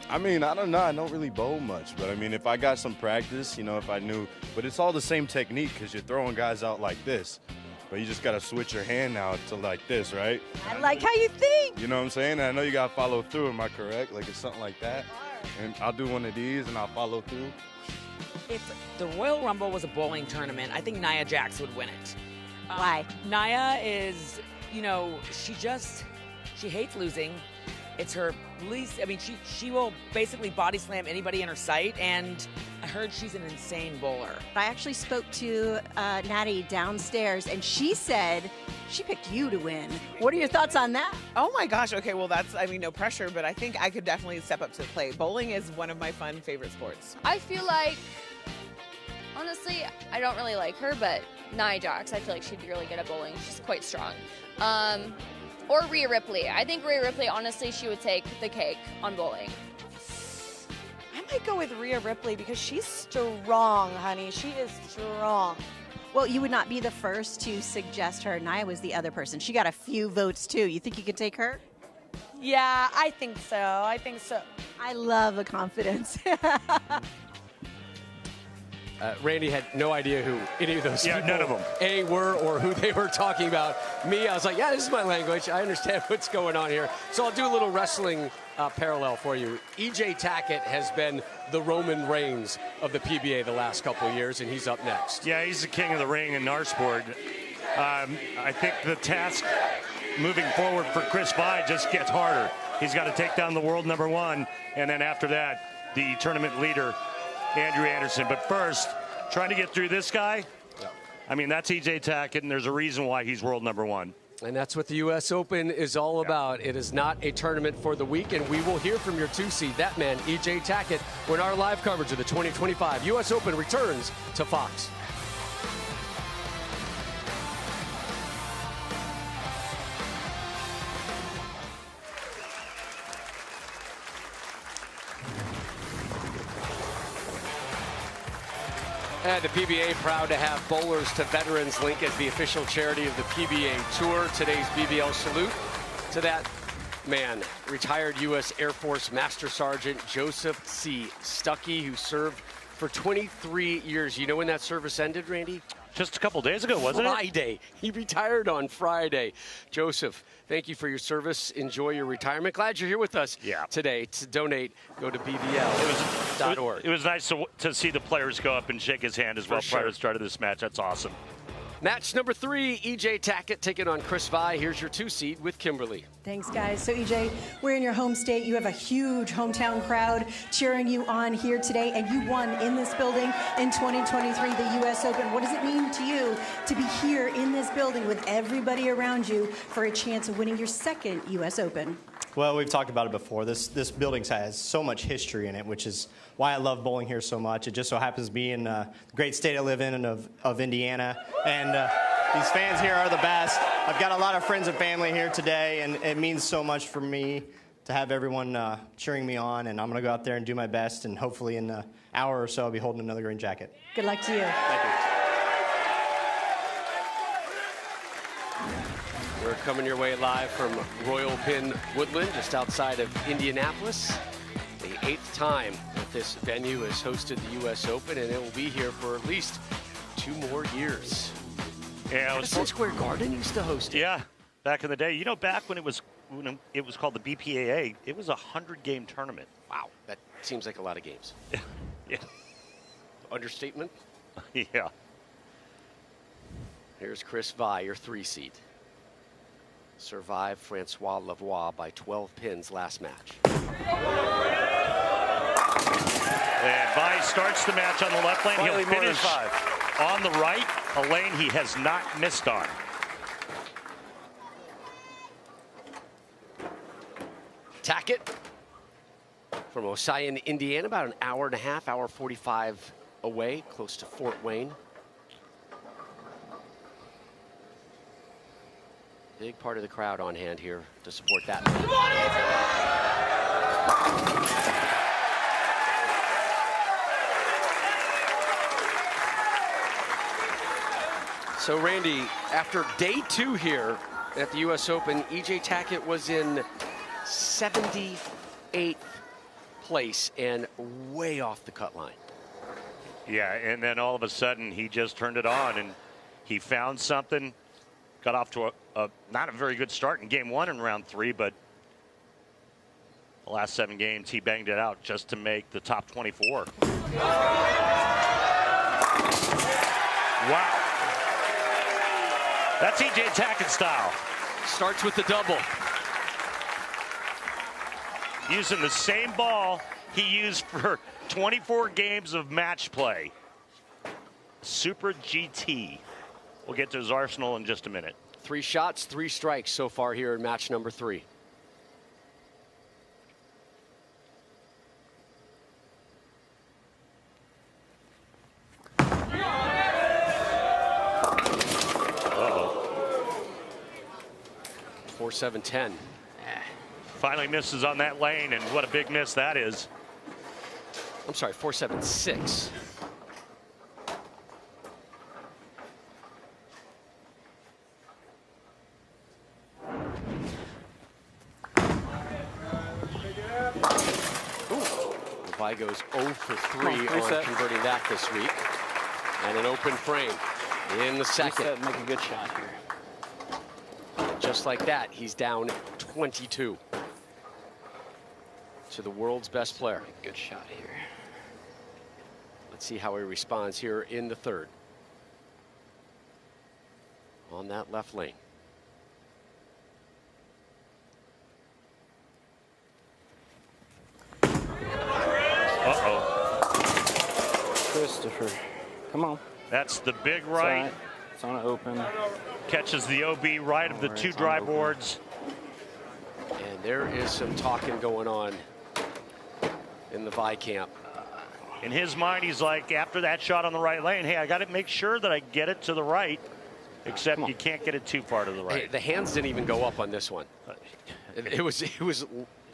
S7: I mean, I don't know. I don't really bowl much. But, I mean, if I got some practice, if I knew. But it's all the same technique because you're throwing guys out like this. But you just got to switch your hand now to like this, right?
S5: I like how you think.
S7: You know what I'm saying? And I know you got to follow through. Am I correct? Like it's something like that. And I'll do one of these and I'll follow through.
S8: If the Royal Rumble was a bowling tournament, I think Nia Jax would win it.
S5: Why?
S8: Nia is, she hates losing. It's her least, she will basically body slam anybody in her sight, and I heard she's an insane bowler.
S5: I actually spoke to Natty downstairs, and she said she picked you to win. What are your thoughts on that?
S9: Oh my gosh, okay, well that's, no pressure, but I think I could definitely step up to the plate. Bowling is one of my fun favorite sports.
S10: I feel like, honestly, I don't really like her, but Nia Jax, I feel like she'd be really good at bowling. She's quite strong. Or Rhea Ripley. I think Rhea Ripley, honestly, she would take the cake on bowling.
S11: I might go with Rhea Ripley because she's strong, honey. She is strong.
S5: Well, you would not be the first to suggest her. Nia was the other person. She got a few votes, too. You think you could take her?
S11: Yeah, I think so.
S5: I love the confidence.
S2: Randy had no idea who any of those people
S4: none of them.
S2: were or who they were talking about. Me, I was like, yeah, this is my language. I understand what's going on here. So I'll do a little wrestling parallel for you. EJ Tacket has been the Roman Reigns of the PBA the last couple of years, and he's up next.
S4: Yeah, he's the king of the ring in our sport. I think the task moving forward for Chris Vi just gets harder. He's got to take down the world number one, and then after that, the tournament leader, Andrew Anderson. But first, trying to get through this guy, that's EJ Tacket, and there's a reason why he's world number one.
S2: And that's what the U.S. Open is all about. It is not a tournament for the week, and we will hear from your 2 seed, that man, EJ Tacket, when our live coverage of the 2025 U.S. Open returns to Fox. And the PBA proud to have Bowlers to Veterans link as the official charity of the PBA Tour. Today's BBL salute to that man, retired U.S. Air Force Master Sergeant Joseph C. Stuckey, who served for 23 years. You know when that service ended, Randy?
S4: Just a couple days ago, wasn't it?
S2: Friday. He retired on Friday. Joseph, thank you for your service. Enjoy your retirement. Glad you're here with us today. To donate, go to bbl.org.
S4: It was nice to see the players go up and shake his hand as well prior to the start of this match. That's awesome.
S2: Match number 3, EJ Tacket taking on Chris Vi. Here's your 2 seed with Kimberly.
S5: Thanks, guys. So, EJ, we're in your home state. You have a huge hometown crowd cheering you on here today, and you won in this building in 2023, the U.S. Open. What does it mean to you to be here in this building with everybody around you for a chance of winning your 2nd U.S. Open?
S12: Well, we've talked about it before. This building has so much history in it, which is why I love bowling here so much. It just so happens to be in the great state I live in and of Indiana. And these fans here are the best. I've got a lot of friends and family here today, and it means so much for me to have everyone cheering me on. And I'm going to go out there and do my best, and hopefully in an hour or so I'll be holding another green jacket.
S5: Good luck to you.
S12: Thank you.
S2: We're coming your way live from Royal Pin Woodland, just outside of Indianapolis. The 8th time that this venue has hosted the U.S. Open, and it will be here for at least 2 more years.
S4: Yeah,
S2: Madison Square Garden used to host it.
S4: Yeah, back in the day. You know, back when it was called the BPAA, it was a 100-game tournament.
S2: Wow, that seems like a lot of games.
S4: Yeah.
S2: Understatement?
S4: Yeah.
S2: Here's Chris Vi, your 3 seed. Survived Francois Lavois by 12 pins last match.
S4: And Vi starts the match on the left lane.
S6: Slightly
S4: He'll finish
S6: more than 5.
S4: on the right, a lane he has not missed on.
S2: Tacket from Ossian, Indiana, about an hour and a half, hour 45 away, close to Fort Wayne. Big part of the crowd on hand here to support that. So Randy, after day 2 here at the U.S. Open, EJ Tacket was in 78th place and way off the cut line.
S4: Yeah, and then all of a sudden he just turned it on and he found something. Got off to a not a very good start in game 1 in round 3, but the last 7 games he banged it out just to make the top 24. Wow. That's EJ Tacket style.
S2: Starts with the double.
S4: Using the same ball he used for 24 games of match play. Super GT. We'll get to his arsenal in just a minute.
S2: 3 shots, 3 strikes so far here in match number 3.
S4: Uh-oh.
S2: 4-7-10.
S4: Finally misses on that lane, and what a big miss that is.
S2: I'm sorry, 4-7-6. Lavois goes 0 for 3 on converting that this week. And an open frame in the second.
S6: Make a good shot here.
S2: Just like that, he's down 22 to the world's best player.
S6: Good shot here.
S2: Let's see how he responds here in the 3rd. On that left lane.
S4: Uh-oh.
S6: Christopher, come on.
S4: That's the big right.
S6: It's on open.
S4: Catches the OB right of the 2 dry boards.
S2: And there is some talking going on in the Vi camp.
S4: In his mind, he's like, after that shot on the right lane, hey, I got to make sure that I get it to the right, except you can't get it too far to the right.
S2: Hey, the hands didn't even go up on this one. It was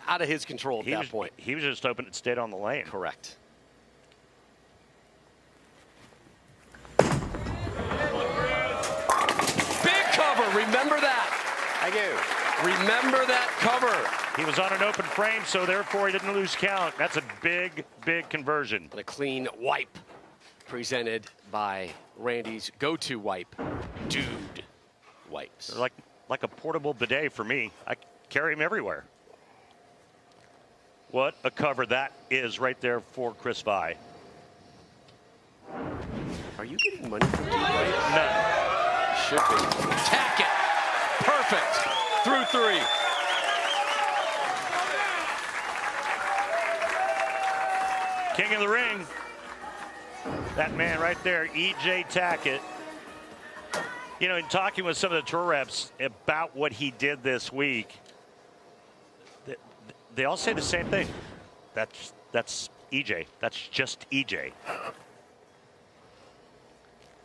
S2: out of his control at that point.
S4: He was just hoping it stayed on the lane.
S2: Correct. Big cover, remember that.
S6: I do.
S2: Remember that cover.
S4: He was on an open frame, so therefore he didn't lose count. That's a big, big conversion.
S2: And a clean wipe presented by Randy's go-to wipe, Dude Wipes.
S4: They're like a portable bidet for me. I carry him everywhere. What a cover that is right there for Chris Vi.
S2: Are you getting money from Dude Wipes?
S4: None.
S2: should be. Tacket. Perfect. Through 3.
S4: King of the ring. That man right there, E.J. Tacket. You know, in talking with some of the tour reps about what he did this week, they all say the same thing. That's E.J. That's just E.J.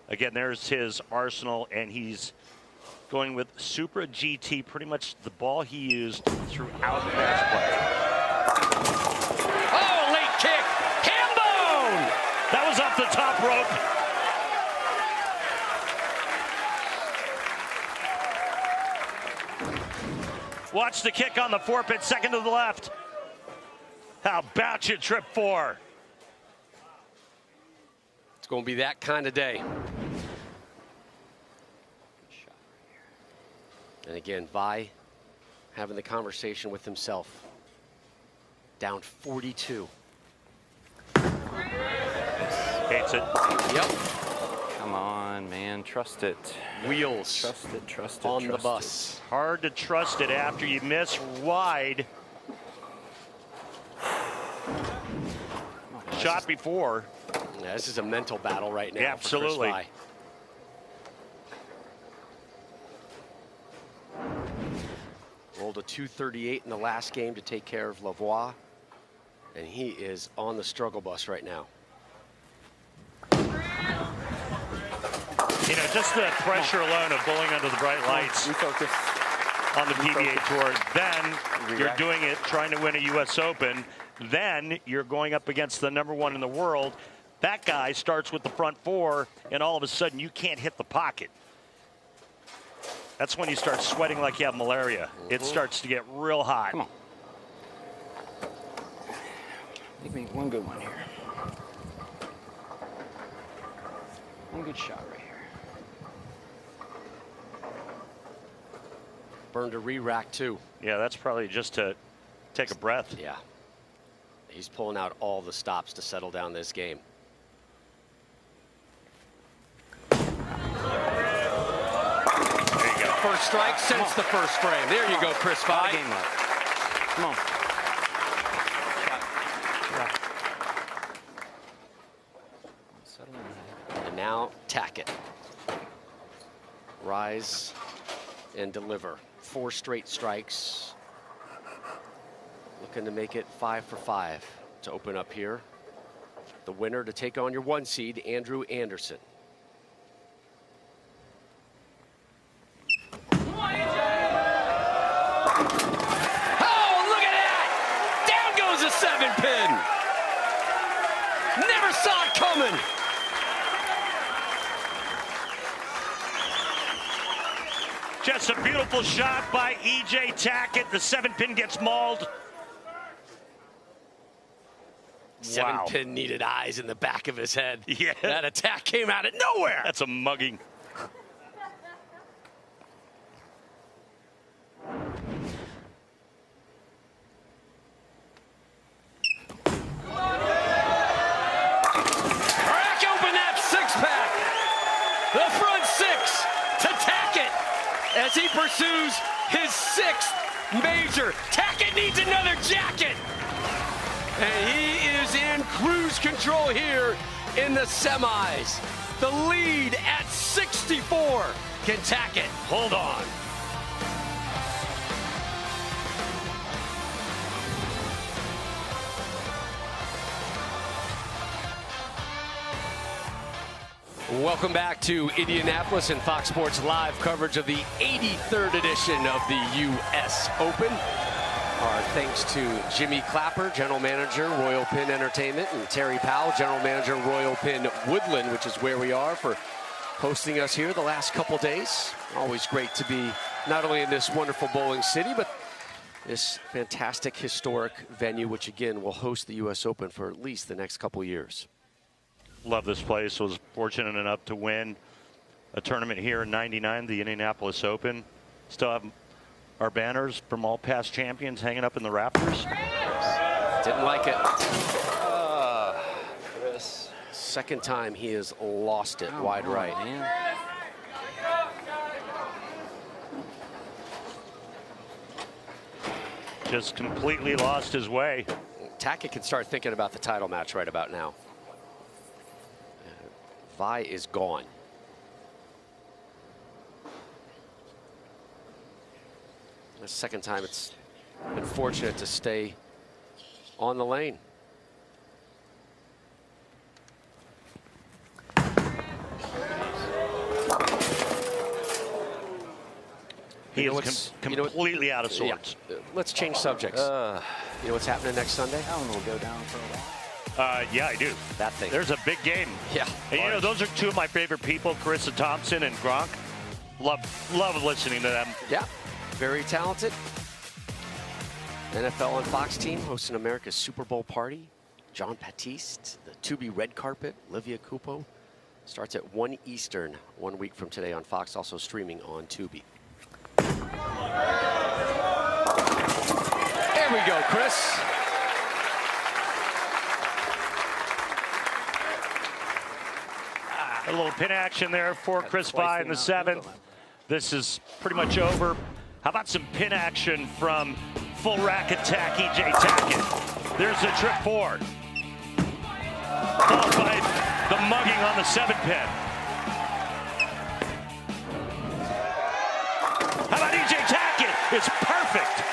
S4: Again, there's his arsenal, and he's going with Supra GT, pretty much the ball he used throughout the match play.
S2: Oh, late kick. Hambone!
S4: That was off the top rope. Watch the kick on the forepit, second to the left. How about you, trip 4?
S2: It's going to be that kind of day. And again, Vi having the conversation with himself. Down 42.
S4: Hates it.
S6: Yep. Come on, man. Trust it.
S2: Wheels.
S6: Trust it. Trust it.
S2: On
S6: trust
S2: the bus.
S4: Hard to trust it after you miss wide. Shot before.
S2: Yeah, this is a mental battle right now.
S4: Yeah, absolutely.
S2: For Chris Vi. Rolled a 238 in the last game to take care of Lavois. And he is on the struggle bus right now.
S4: You know, just the pressure alone of bowling under the bright lights
S6: Refocus.
S4: on the PBA Tour. Then you're doing it trying to win a US Open. Then you're going up against the #1 in the world. That guy starts with the front 4, and all of a sudden you can't hit the pocket. That's when you start sweating like you have malaria. It starts to get real hot.
S6: Come on. Give me one good one here. One good shot right here.
S2: Burned a re-rack too.
S4: Yeah, that's probably just to take a breath.
S2: Yeah. He's pulling out all the stops to settle down this game.
S4: There you go.
S2: First strike since the first frame. There you go, Chris Vi.
S6: Game up. Come on. Settle in.
S2: And now Tacket. Rise and deliver. 4 straight strikes. Looking to make it 5 for 5 to open up here. The winner to take on your 1 seed, Andrew Anderson. Oh, look at that! Down goes a 7-pin. Never saw it coming.
S4: Just a beautiful shot by E.J. Tacket. The 7-pin gets mauled.
S2: 7-pin needed eyes in the back of his head.
S4: Yeah.
S2: That attack came out of nowhere.
S4: That's a mugging.
S2: Crack open that 6-pack. The front 6 to Tacket as he pursues his 6th major. Tacket needs another jacket. And he is in cruise control here in the semis. The lead at 64. Can Tacket hold on? Welcome back to Indianapolis and Fox Sports Live coverage of the 83rd edition of the US Open. Our thanks to Jimmy Clapper, General Manager, Royal Pin Entertainment, and Terry Powell, General Manager, Royal Pin Woodland, which is where we are, for hosting us here the last couple days. Always great to be not only in this wonderful bowling city, but this fantastic historic venue, which again will host the US Open for at least the next couple years.
S4: Love this place. Was fortunate enough to win a tournament here in '99, the Indianapolis Open. Still have our banners from all past champions hanging up in the rafters.
S2: Didn't like it. Chris. Second time he has lost it wide right.
S6: Man.
S4: just completely lost his way.
S2: Tacket can start thinking about the title match right about now. Vi is gone. The second time it's been fortunate to stay on the lane.
S4: He is completely out of sorts.
S2: Yeah. Let's change subjects. You know what's happening next Sunday?
S6: That one will go down for a while.
S4: Yeah, I do.
S2: That thing.
S4: There's a big game.
S2: Yeah.
S4: And you know, those are two of my favorite people, Carissa Thompson and Gronk. Love listening to them.
S2: Yeah, very talented. NFL on Fox team hosting America's Super Bowl party. John Batiste, the Tubi red carpet, Olivia Cupo. Starts at 1 Eastern 1 week from today on Fox, also streaming on Tubi. There we go, Chris.
S4: A little pin action there for Chris Vi in the 7th. This is pretty much over. How about some pin action from full rack attack EJ Tacket? There's the trip forward. Followed by the mugging on the 7-pin. How about EJ Tacket? It's perfect.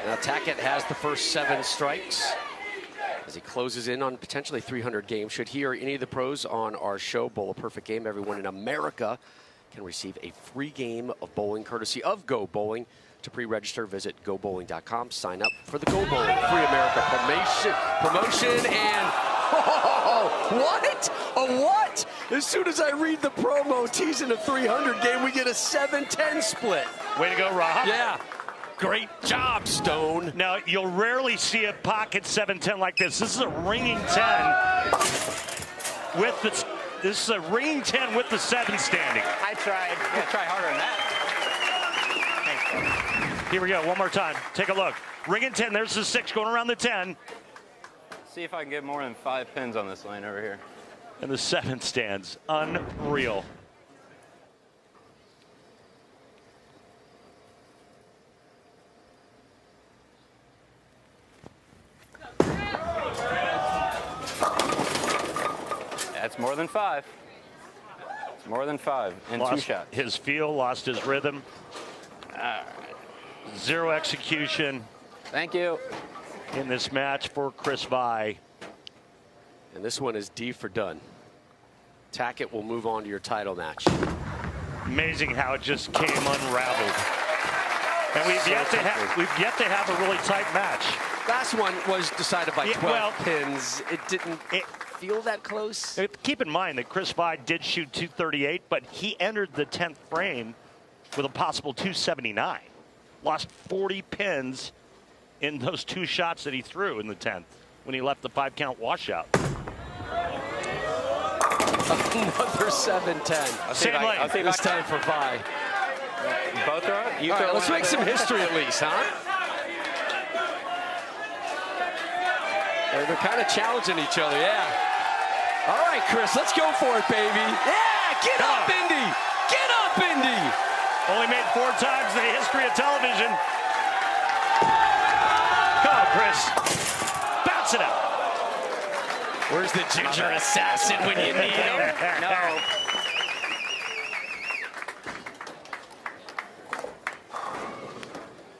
S2: Now Tacket has the first 7 strikes as he closes in on potentially 300 games. Should he or any of the pros on our show bowl a perfect game, everyone in America can receive a free game of bowling courtesy of Go Bowling. To pre-register, visit gobowling.com. Sign up for the Go Bowling Free America promotion and what? A what? As soon as I read the promo teasing a 300 game, we get a 7-10 split.
S4: Way to go, Rob.
S2: Yeah. Great job, Stone.
S4: Now, you'll rarely see a pocket 7-10 like this. This is a ringing 10 with the. This is a ringing 10 with the 7 standing.
S6: I tried. I'm gonna try harder than that. Thanks.
S4: Here we go. One more time. Take a look. Ringing 10. There's the 6 going around the 10.
S6: See if I can get more than 5 pins on this lane over here.
S4: And the 7 stands. Unreal.
S6: That's more than 5. It's more than 5 in 2 shots.
S4: His feel, lost his rhythm. Zero execution.
S6: Thank you.
S4: In this match for Chris Vi.
S2: And this one is D for done. Tacket will move on to your title match.
S4: Amazing how it just came unraveled. And we've yet to have a really tight match.
S2: Last one was decided by 12 pins. It didn't feel that close.
S4: Keep in mind that Chris Vi did shoot 238, but he entered the 10th frame with a possible 279. Lost 40 pins in those 2 shots that he threw in the 10th when he left the 5-count washout.
S2: Another 7-10.
S4: Same lane.
S2: This time for Vi.
S6: Both throw it?
S2: You throw let's make some history at least, huh? They're kind of challenging each other, yeah. All right, Chris, let's go for it, baby. Yeah, get up, Indy. Get up, Indy.
S4: Only made 4 times in the history of television. Come on, Chris. Bounce it out.
S2: Where's the ginger assassin when you need him?
S6: No.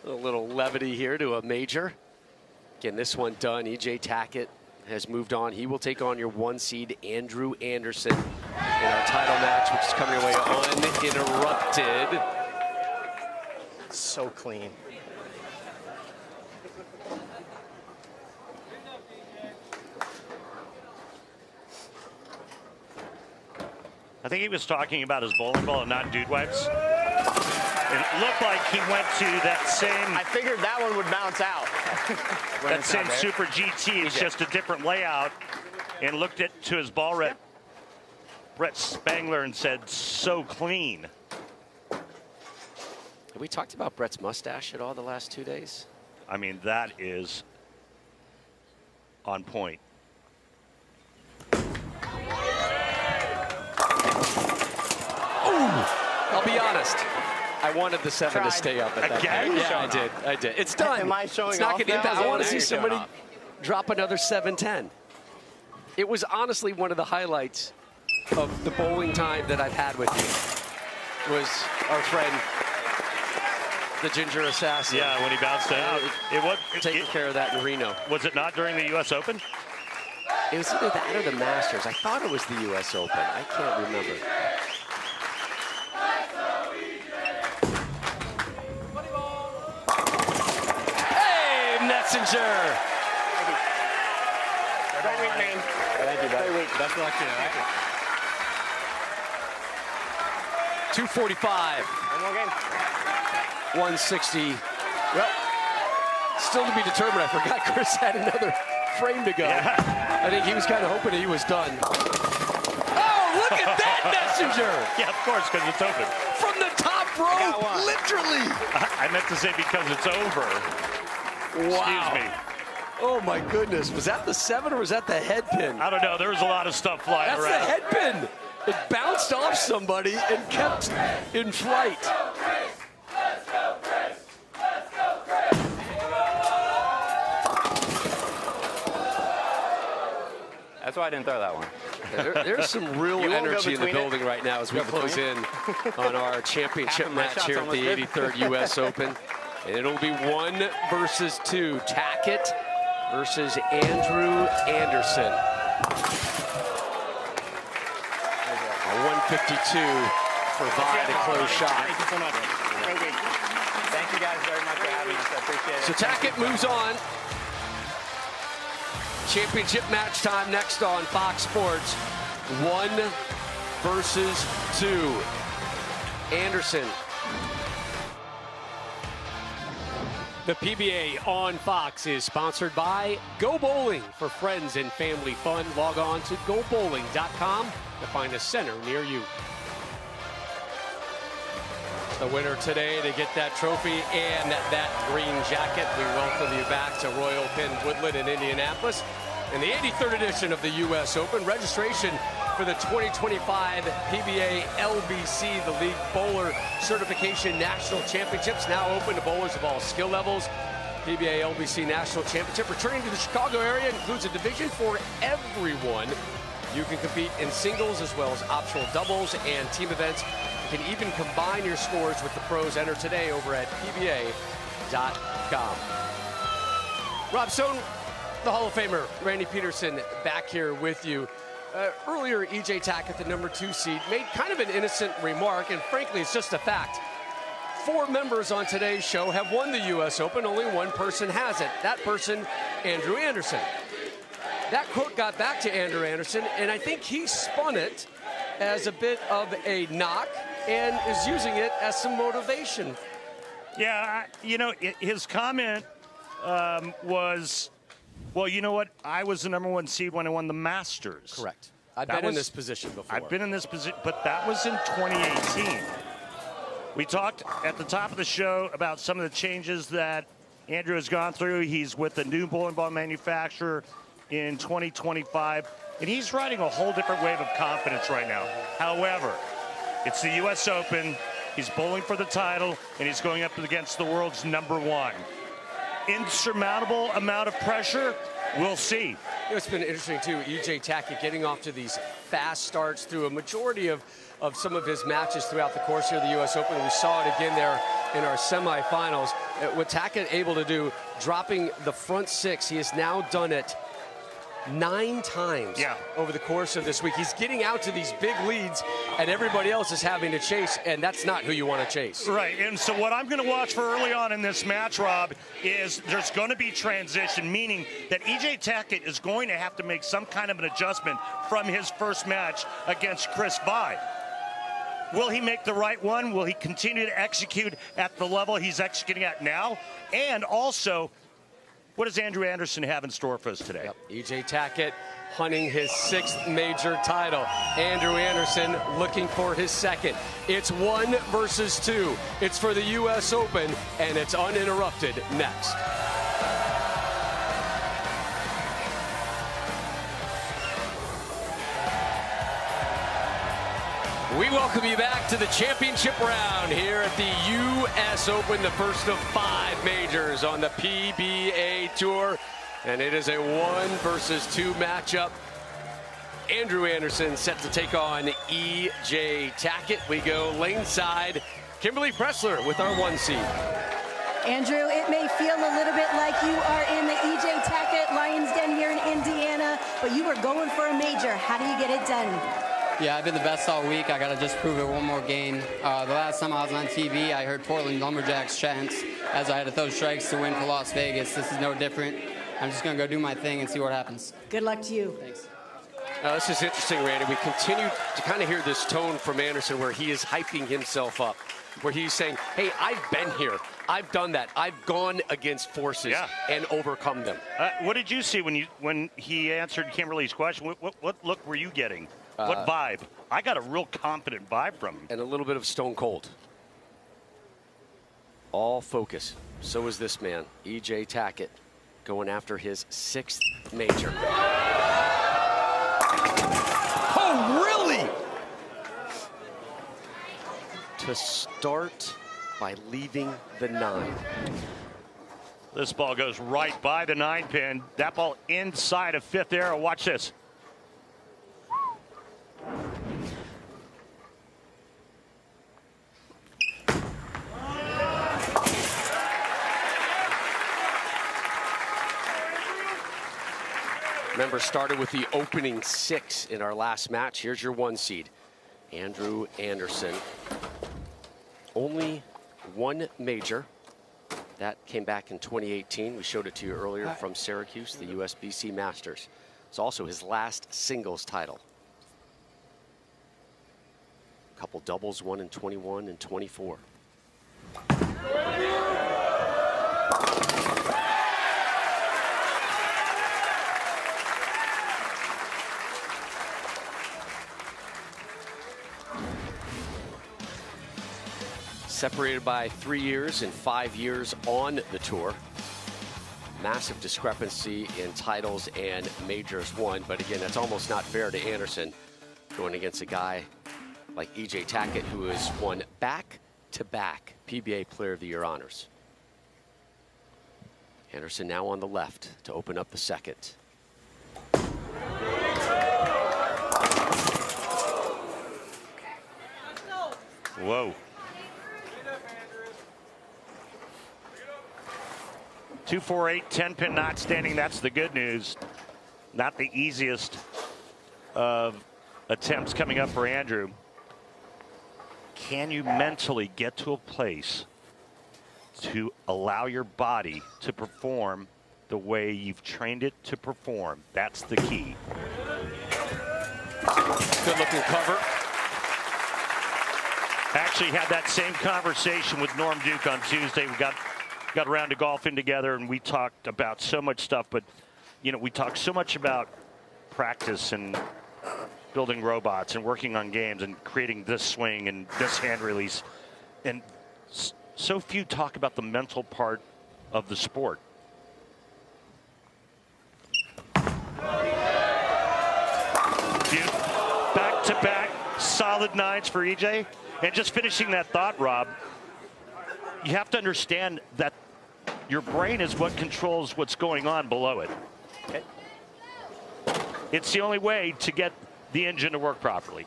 S2: A little levity here to a major. Again, this one done. EJ Tacket has moved on. He will take on your 1 seed, Andrew Anderson, in our title match, which is coming your way uninterrupted.
S12: So clean.
S4: I think he was talking about his bowling ball and not dude wipes. It looked like he went to that same.
S12: I figured that one would bounce out.
S4: That same Super GT. It's just a different layout. And looked to his ball rep, Brett Spangler, and said, "So clean."
S2: Have we talked about Brett's mustache at all the last 2 days?
S4: I mean, that is on point.
S2: be honest. I wanted the 7 to stay up at that
S4: Again?
S2: point. Yeah, I did. It's done.
S12: Am I showing
S2: it's not
S12: off
S2: gonna
S12: now?
S2: impact. I want to
S12: Now
S2: see
S12: you're showing
S2: somebody
S12: off.
S2: drop another 7-10. It was honestly one of the highlights of the bowling time that I've had with you. Was our friend, the Ginger Assassin.
S4: Yeah, when he bounced it out.
S2: Taking care of that in Reno.
S4: Was it not during the US Open?
S2: It was either that or the Masters. I thought it was the US Open. I can't remember. Hey, Messenger!
S12: Great week, man. Thank you, buddy. Great week. Best of luck to you. Thank you.
S2: 245.
S12: One more game.
S2: 160. Well, still to be determined. I forgot Chris had another frame to go.
S4: Yeah.
S2: I think he was kind of hoping he was done. Oh, look at that, Messenger!
S4: Yeah, of course, because it's open.
S2: From the top row, literally.
S4: I meant to say because it's over.
S2: Wow.
S4: Excuse me.
S2: Oh my goodness, was that the 7 or was that the head pin?
S4: I don't know, there was a lot of stuff flying
S2: That's
S4: around.
S2: the head pin. It bounced off somebody and kept in flight.
S6: That's why I didn't throw that one.
S2: There's some real energy in the building right now as we close in on our championship match here at the 83rd US Open. And it'll be 1 versus 2. Tacket versus Andrew Anderson. A 152 for Vi to close shot.
S12: Thank you so much. Great week. Thank you guys very much for having us. I appreciate it.
S2: So Tacket moves on. Championship match time next on Fox Sports. 1 versus 2. Anderson. The PBA on Fox is sponsored by Go Bowling. For friends and family fun, log on to gobowling.com to find a center near you. The winner today to get that trophy and that green jacket. We welcome you back to Royal Pin Woodland in Indianapolis. In the 83rd edition of the US Open, registration for the 2025 PBA LBC, the League Bowler Certification National Championships, now open to bowlers of all skill levels. PBA LBC National Championship returning to the Chicago area includes a division for everyone. You can compete in singles as well as optional doubles and team events. You can even combine your scores with the pros. Enter today over at PBA.com. Rob Stone, the Hall of Famer, Randy Pederson, back here with you. Earlier, E.J. Tacket, the number 2 seed, made kind of an innocent remark, and frankly, it's just a fact. 4 members on today's show have won the U.S. Open. Only 1 person hasn't. That person, Andrew Anderson. That quote got back to Andrew Anderson, and I think he spun it as a bit of a knock and is using it as some motivation.
S4: Yeah, you know, his comment was, well, you know what? I was the number 1 seed when I won the Masters.
S2: Correct. I've been in this position before.
S4: I've been in this position, but that was in 2018. We talked at the top of the show about some of the changes that Andrew has gone through. He's with a new bowling ball manufacturer in 2025, and he's riding a whole different wave of confidence right now. However, it's the U.S. Open. He's bowling for the title, and he's going up against the world's number 1. Insurmountable amount of pressure. We'll see.
S2: It's been interesting, too, E.J. Tacket getting off to these fast starts through a majority of some of his matches throughout the course here of the U.S. Open. We saw it again there in our semifinals. What Tacket able to do, dropping the front 6, he has now done it 9 times over the course of this week. He's getting out to these big leads, and everybody else is having to chase, and that's not who you want to chase.
S4: Right, and so what I'm going to watch for early on in this match, Rob, is there's going to be transition, meaning that E.J. Tacket is going to have to make some kind of an adjustment from his first match against Chris Vi. Will he make the right one? Will he continue to execute at the level he's executing at now? And also, what does Andrew Anderson have in store for us today?
S2: Yep. E.J. Tacket hunting his 6th major title. Andrew Anderson looking for his 2nd. It's 1 versus 2. It's for the U.S. Open, and it's uninterrupted next. We welcome you back to the championship round here at the US Open, the first of 5 majors on the PBA Tour. And it is a 1 versus 2 matchup. Andrew Anderson set to take on EJ Tacket. We go lane side. Kimberly Pressler with our 1 seed.
S5: Andrew, it may feel a little bit like you are in the EJ Tacket Lions Den here in Indiana, but you were going for a major. How do you get it done?
S13: Yeah, I've been the best all week. I got to just prove it one more game. The last time I was on TV, I heard Portland Lumberjacks chants as I had to throw strikes to win for Las Vegas. This is no different. I'm just going to go do my thing and see what happens.
S5: Good luck to you.
S13: Thanks.
S2: This is interesting, Randy. We continue to kind of hear this tone from Anderson where he is hyping himself up, where he's saying, hey, I've been here. I've done that. I've gone against forces and overcome them.
S4: What did you see when he answered Kimberly's question? What look were you getting? What vibe? I got a real confident vibe from him.
S2: And a little bit of stone cold. All focus. So is this man, EJ Tacket, going after his 6th major. Oh, really? To start by leaving the 9.
S4: This ball goes right by the 9 pin. That ball inside of 5th arrow. Watch this.
S2: Remember, started with the opening 6 in our last match. Here's your 1 seed, Andrew Anderson. Only 1 major. That came back in 2018. We showed it to you earlier from Syracuse, the USBC Masters. It's also his last singles title. A couple doubles, one in 21 and 24. Separated by 3 years and 5 years on the tour. Massive discrepancy in titles and majors won, but again, that's almost not fair to Anderson going against a guy like EJ Tacket, who has won back-to-back PBA Player of the Year honors. Anderson now on the left to open up the 2nd.
S4: Whoa. 2-4-8, 10-pin not standing. That's the good news. Not the easiest of attempts coming up for Andrew. Can you mentally get to a place to allow your body to perform the way you've trained it to perform? That's the key.
S2: Good looking cover.
S4: Actually had that same conversation with Norm Duke on Tuesday. We got around to golfing together, and we talked about so much stuff, but you know, we talked so much about practice and building robots and working on games and creating this swing and this hand release, and so few talk about the mental part of the sport. Back-to-back solid 9s for EJ. And just finishing that thought, Rob, you have to understand that your brain is what controls what's going on below it. Okay. It's the only way to get the engine to work properly.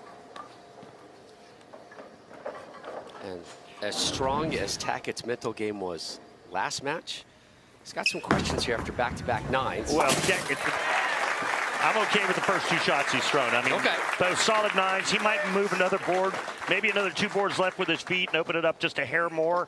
S2: And as strong as Tackett's mental game was last match, he's got some questions here after back-to-back 9s.
S4: Well, I'm okay with the first 2 shots he's thrown. I mean, those solid 9s. He might move another board, maybe another 2 boards left with his feet and open it up just a hair more.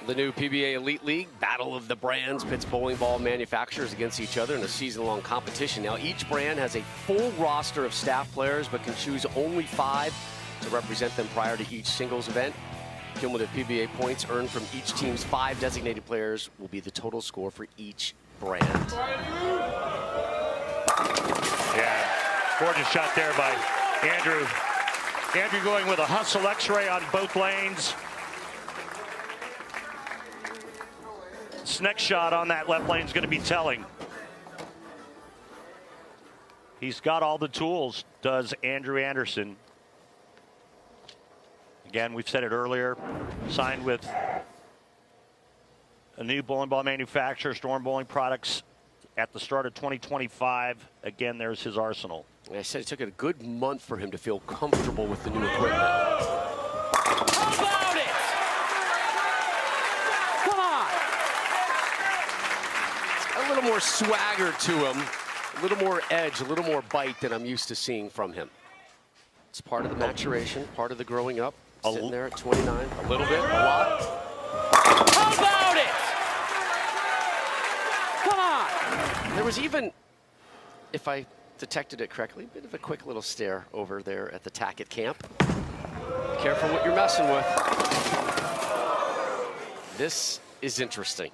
S2: The new PBA Elite League, Battle of the Brands, pits bowling ball manufacturers against each other in a season-long competition. Now, each brand has a full roster of staff players, but can choose only 5 to represent them prior to each singles event. Cumulative PBA points earned from each team's 5 designated players will be the total score for each brand.
S4: Yeah, gorgeous shot there by Andrew. Andrew going with a hustle X-ray on both lanes. This next shot on that left lane is going to be telling. He's got all the tools, does Andrew Anderson. Again, we've said it earlier, signed with a new bowling ball manufacturer, Storm Bowling Products, at the start of 2025. Again, there's his arsenal.
S2: I said it took a good month for him to feel comfortable with the new equipment.
S3: How about it? Come on.
S2: A little more swagger to him, a little more edge, a little more bite than I'm used to seeing from him. It's part of the maturation, part of the growing up. Sitting there at 29, a little bit, a lot.
S3: How about it? Come on.
S2: There was even, if I detected it correctly, a bit of a quick little stare over there at the Tacket camp. Careful what you're messing with. This is interesting.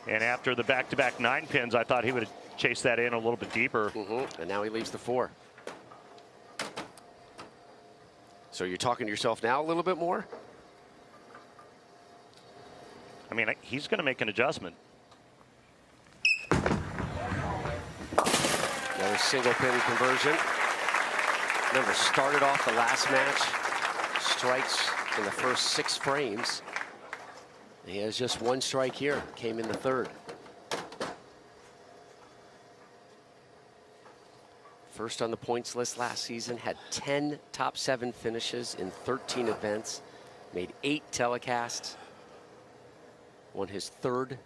S4: And after the back-to-back 9 pins, I thought he would have chased that in a little bit deeper.
S2: And now he leaves the 4. So you're talking to yourself now a little bit more?
S4: I mean, he's going to make an adjustment.
S2: Another single pin conversion. Remember, started off the last match, strikes in the first 6 frames. He has just 1 strike here, came in the 3rd. First on the points list last season, had 10 top 7 finishes in 13 events, made 8 telecasts, won his 3rd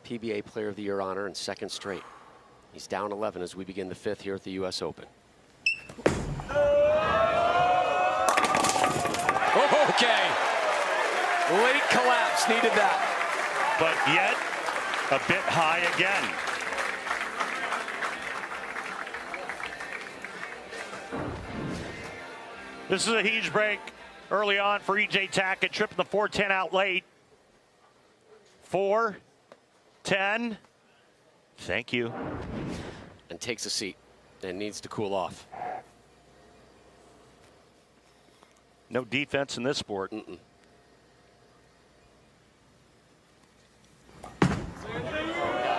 S2: PBA Player of the Year honor and 2nd straight. He's down 11 as we begin the 5th here at the US Open. Okay. Late collapse, needed that.
S4: But yet, a bit high again. This is a huge break early on for E.J. Tacket, tripping the 4-10 out late. 4-10. Thank you.
S2: And takes a seat and needs to cool off.
S4: No defense in this sport.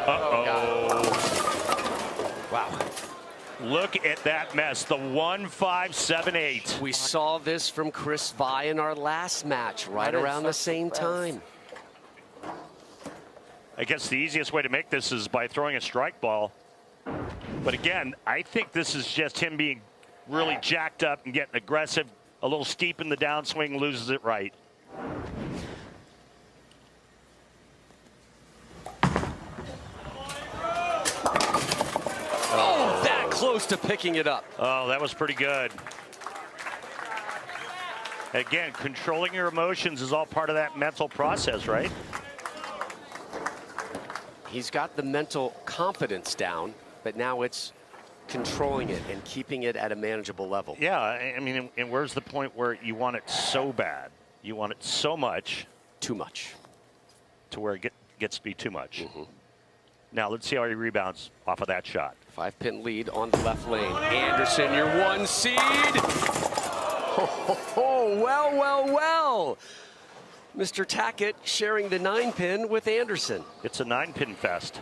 S4: Uh-oh.
S2: Wow.
S4: Look at that mess. The 1-5-7-8.
S2: We saw this from Chris Vi in our last match, right around the same time.
S4: I guess the easiest way to make this is by throwing a strike ball. But again, I think this is just him being really jacked up and getting aggressive. A little steep in the downswing, loses it right.
S2: Oh, that close to picking it up.
S4: Oh, that was pretty good. Again, controlling your emotions is all part of that mental process, right?
S2: He's got the mental confidence down, but now it's controlling it and keeping it at a manageable level.
S4: Yeah, I mean, and where's the point where you want it so bad? You want it so much.
S2: Too much.
S4: To where it gets to be too much. Now, let's see how he rebounds off of that shot.
S2: 5-pin lead on the left lane. Anderson, your 1 seed. Oh, well, well, well. Mr. Tacket sharing the 9-pin with Anderson.
S4: It's a 9-pin fest.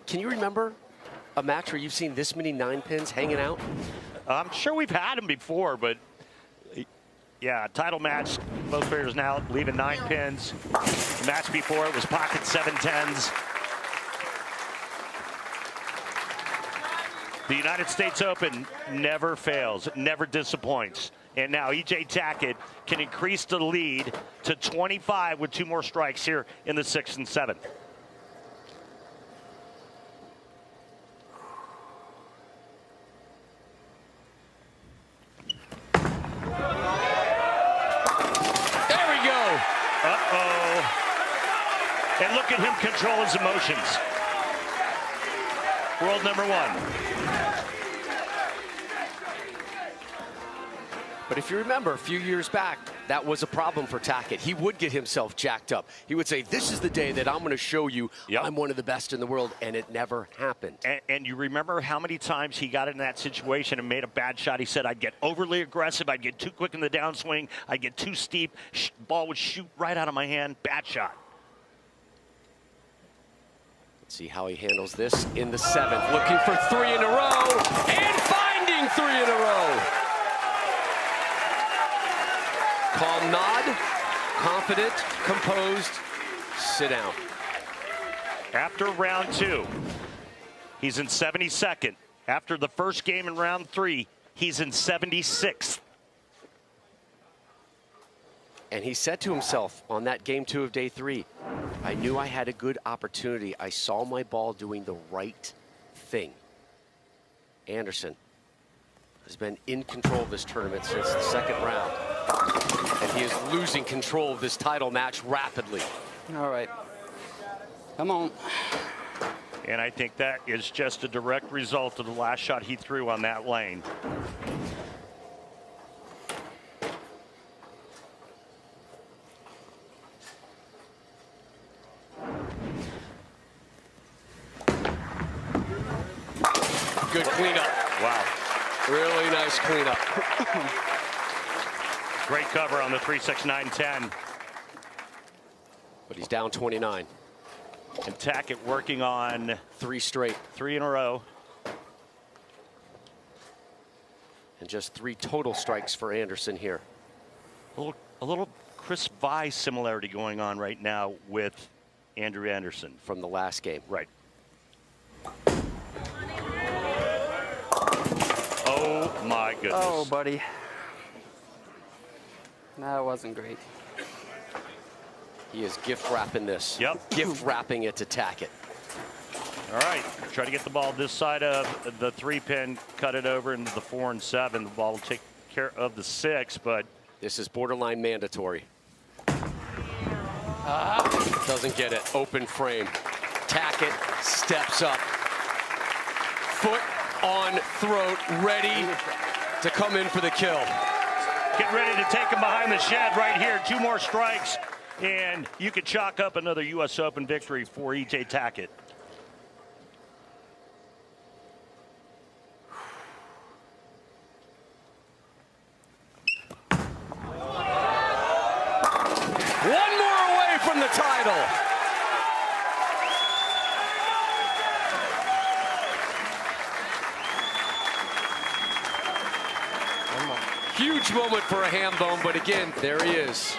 S2: Can you remember a match where you've seen this many 9-pins hanging out?
S4: I'm sure we've had them before, but yeah, title match. Both players now leaving 9 pins. The match before it was pocket 7-10s. The United States Open never fails, never disappoints. And now E.J. Tacket can increase the lead to 25 with 2 more strikes here in the 6th and 7th. control his emotions. World number 1.
S2: But if you remember, a few years back, that was a problem for Tacket. He would get himself jacked up. He would say, this is the day that I'm going to show you I'm one of the best in the world, and it never happened.
S4: And you remember how many times he got in that situation and made a bad shot? He said, I'd get overly aggressive, I'd get too quick in the downswing, I'd get too steep, ball would shoot right out of my hand, bad shot.
S2: Let's see how he handles this in the 7th. Looking for 3 in a row, and finding 3 in a row. Calm nod, confident, composed, sit down.
S4: After round 2, he's in 72nd. After the first game in round 3, he's in 76th.
S2: And he said to himself on that game 2 of day 3, I knew I had a good opportunity. I saw my ball doing the right thing. Anderson has been in control of this tournament since the 2nd round. And he is losing control of this title match rapidly.
S13: All right. Come on.
S4: And I think that is just a direct result of the last shot he threw on that lane.
S2: Good cleanup.
S4: Wow.
S2: Really nice cleanup.
S4: Great cover on the 3-6-9-10.
S2: But he's down 29.
S4: And Tacket working on
S2: 3 straight.
S4: 3 in a row.
S2: And just 3 total strikes for Anderson here.
S4: A little Chris Vi similarity going on right now with Andrew Anderson.
S2: From the last game.
S4: Right. Oh my goodness.
S13: Oh, buddy. That wasn't great.
S2: He is gift wrapping this.
S4: Yep.
S2: Gift wrapping it to Tacket.
S4: All right, try to get the ball this side of the 3-pin, cut it over into the 4 and 7. The ball will take care of the 6, but
S2: this is borderline mandatory. Doesn't get it. Open frame. Tacket steps up. Foot on throat, ready to come in for the kill.
S4: Get ready to take him behind the shed right here. 2 more strikes, and you could chalk up another US Open victory for E.J. Tacket.
S2: One more away from the title. Huge moment for a ham bone, but again, there he is.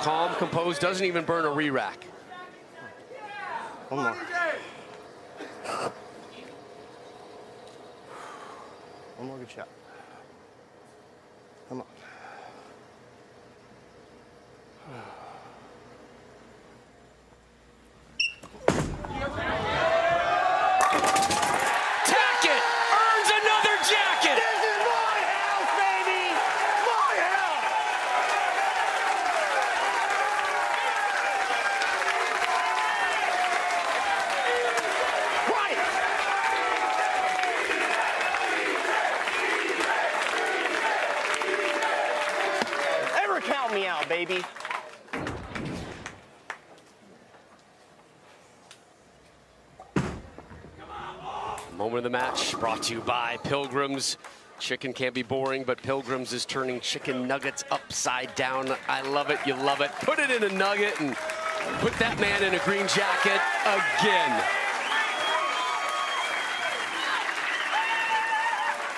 S2: Calm, composed, doesn't even burn a re-rack.
S12: One more. One more good shot. Come on.
S2: Tacket earns another jacket.
S3: This is my house, baby! My house! Right! Ever count me out, baby.
S2: Moment of the match brought to you by Pilgrims. Chicken can't be boring, but Pilgrims is turning chicken nuggets upside down. I love it, you love it. Put it in a nugget and put that man in a green jacket again.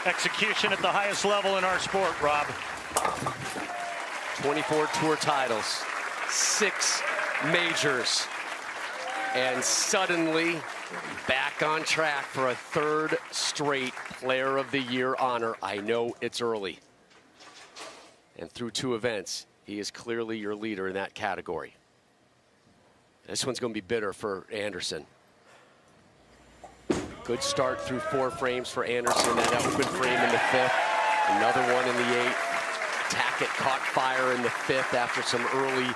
S4: Execution at the highest level in our sport, Rob.
S2: 24 tour titles, 6 majors, and suddenly back on track for a 3rd straight Player of the Year honor. I know it's early. And through 2 events, he is clearly your leader in that category. This one's going to be bitter for Anderson. Good start through 4 frames for Anderson. That open frame in the 5th. Another one in the 8th. Tacket caught fire in the 5th after some early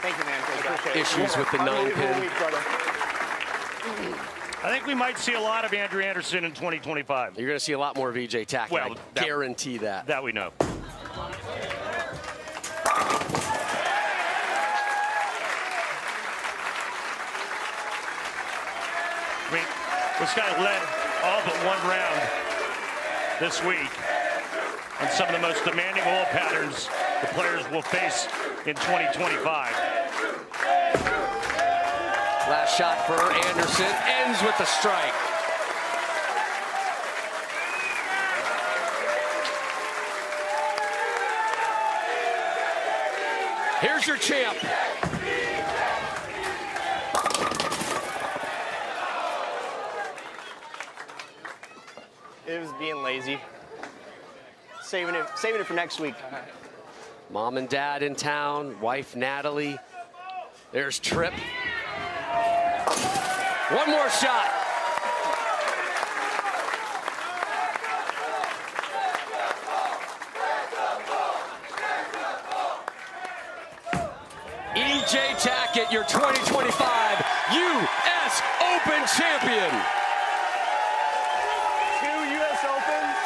S2: issues with the 9-pin.
S4: I think we might see a lot of Andrew Anderson in 2025.
S2: You're going to see a lot more of EJ Tacket.
S4: Well,
S2: I guarantee that.
S4: That we know. I mean, this guy led all but one round this week on some of the most demanding hold patterns the players will face in 2025.
S2: Last shot for Anderson ends with a strike. Here's your champ.
S12: It was being lazy. Saving it for next week.
S2: Mom and dad in town, wife Natalie. There's Tripp. One more shot. EJ Tacket, your 2025 US Open champion.
S12: 2 US Opens.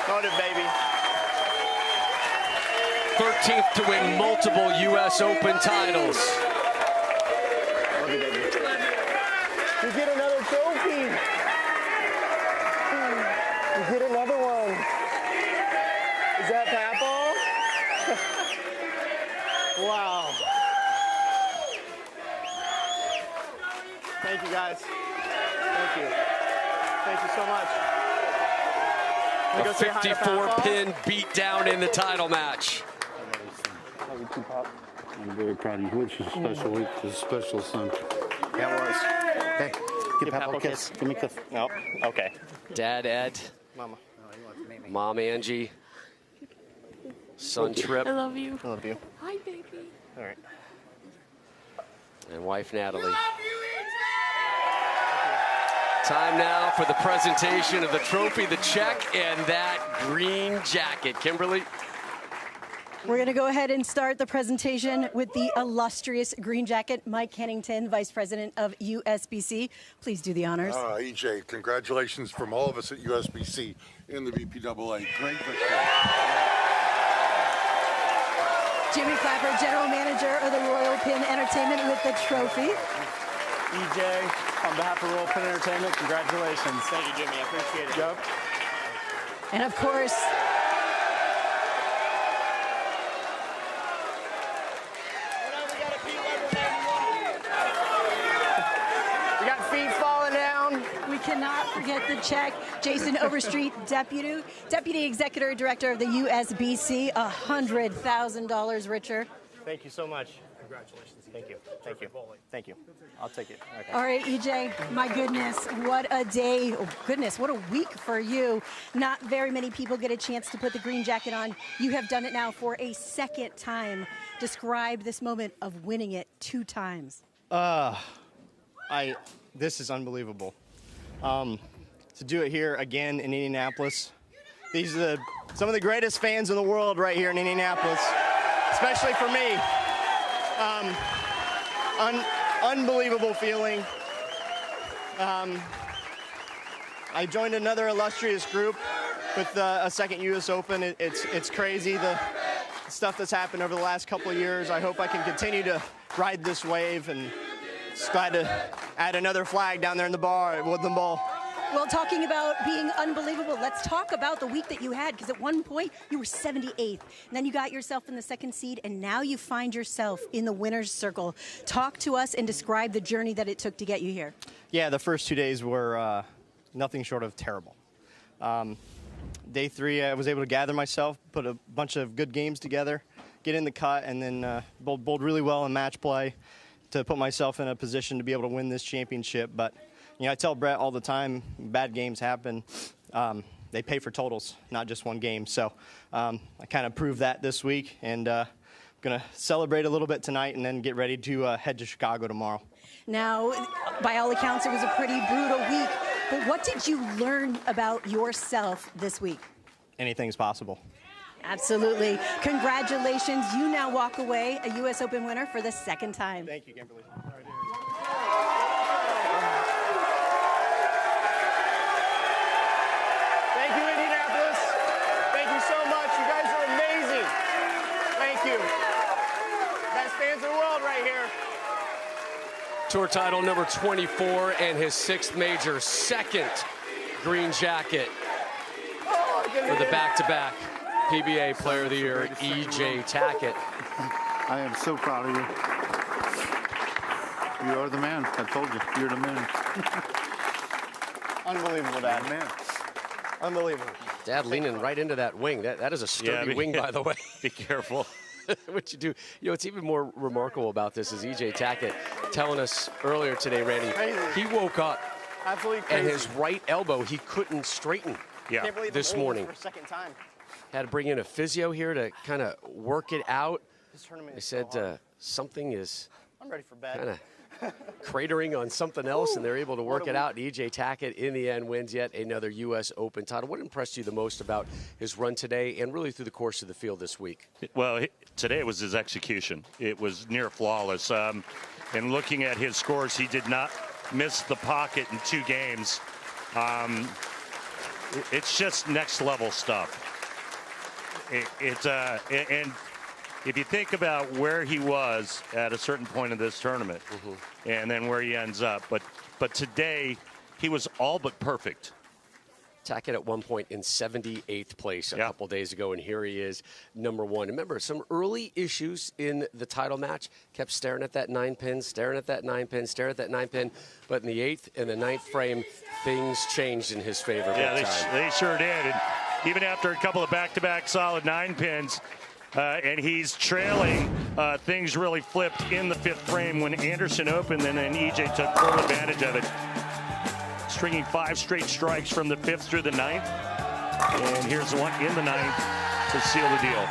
S12: Loaded, baby.
S2: 13th to win multiple US Open titles.
S3: You get another trophy. You get another one. Is that Papa?
S12: Wow. Thank you, guys. Thank you. Thank you so much.
S2: A 54-pin beatdown in the title match.
S14: I'm very proud of you. Which is a special week. It's a special son.
S12: Yeah, it was.
S14: Hey, give Papa a kiss. Give me a kiss.
S12: No. Okay.
S2: Dad Ed.
S12: Mama.
S2: Mom Angie. Son Tripp.
S10: I love you.
S12: I love you.
S10: Hi, baby.
S12: All right.
S2: And wife Natalie. Time now for the presentation of the trophy, the check, and that green jacket. Kimberly?
S5: We're going to go ahead and start the presentation with the illustrious green jacket, Mike Hannington, Vice President of USBC. Please do the honors.
S15: EJ, congratulations from all of us at USBC in the BPAA. Great victory.
S5: Jimmy Clapper, General Manager of the Royal Pin Entertainment, with the trophy.
S16: EJ, on behalf of Royal Pin Entertainment, congratulations.
S12: Thank you, Jimmy. I appreciate it.
S16: Yep.
S5: And of course,
S12: we got feet falling down.
S5: we cannot forget the check. Jason Overstreet, Deputy Executive Director of the USBC, $100,000 richer.
S12: Thank you so much. Congratulations. Thank you. Thank you. Thank you. I'll take it. Okay.
S5: All right, EJ, my goodness, what a day. Oh, goodness, what a week for you. Not very many people get a chance to put the green jacket on. You have done it now for a second time. Describe this moment of winning it 2 times.
S12: This is unbelievable. To do it here again in Indianapolis. These are some of the greatest fans in the world right here in Indianapolis, especially for me. Unbelievable feeling. I joined another illustrious group with a second U.S. Open. It's crazy, the stuff that's happened over the last couple of years. I hope I can continue to ride this wave, and just glad to add another flag down there in the bar at Woodland Bowl.
S5: Well, talking about being unbelievable, let's talk about the week that you had, because at one point you were 78th, and then you got yourself in the 2nd seed, and now you find yourself in the winner's circle. Talk to us and describe the journey that it took to get you here.
S12: Yeah, the first 2 days were nothing short of terrible. Day 3, I was able to gather myself, put a bunch of good games together, get in the cut, and then bowled really well in match play to put myself in a position to be able to win this championship. But you know, I tell Brett all the time, bad games happen. They pay for totals, not just one game. So I kind of proved that this week, and going to celebrate a little bit tonight and then get ready to head to Chicago tomorrow.
S5: Now, by all accounts, it was a pretty brutal week. But what did you learn about yourself this week?
S12: Anything's possible.
S5: Absolutely. Congratulations. You now walk away a U.S. Open winner for the second time.
S12: Thank you, Kimberly.
S3: Thank you, Indianapolis. Thank you so much. You guys are amazing. Thank you. Best fans in the world right here.
S2: Tour title number 24 and his 6th major, 2nd green jacket for the back-to-back PBA Player of the Year, E.J. Tacket.
S14: I am so proud of you. You are the man. I told you, you're the man.
S3: Unbelievable, Dad.
S14: Man.
S3: Unbelievable.
S2: Dad leaning right into that wing. That is a sturdy wing, by the way.
S4: Be careful.
S2: What you do, what's even more remarkable about this is E.J. Tacket telling us earlier today, Randy, he woke up
S3: Absolutely crazy.
S2: and his right elbow he couldn't straighten this morning.
S3: For a second time.
S2: Had to bring in a physio here to kind of work it out.
S3: This tournament
S2: They
S3: is so
S2: said
S3: hard.
S2: something is
S3: I'm ready for bed.
S2: kind of cratering on something else, and they're able to work it out. And E.J. Tacket, in the end, wins yet another U.S. Open title. What impressed you the most about his run today and really through the course of the field this week?
S4: Well, today it was his execution. It was near flawless. And looking at his scores, he did not miss the pocket in 2 games. It's just next level stuff. And if you think about where he was at a certain point in this tournament, and then where he ends up, but today he was all but perfect.
S2: Tacket at one point in 78th place a couple days ago, and here he is, number 1. Remember, some early issues in the title match. Kept staring at that 9-pin, staring at that 9-pin, staring at that 9-pin. But in the 8th and the 9th frame, things changed in his favor.
S4: They sure did. And even after a couple of back-to-back solid 9-pins, and he's trailing, things really flipped in the 5th frame when Anderson opened, and then EJ took full advantage of it. Stringing 5 straight strikes from the 5th through the 9th. And here's the one in the 9th to seal the deal.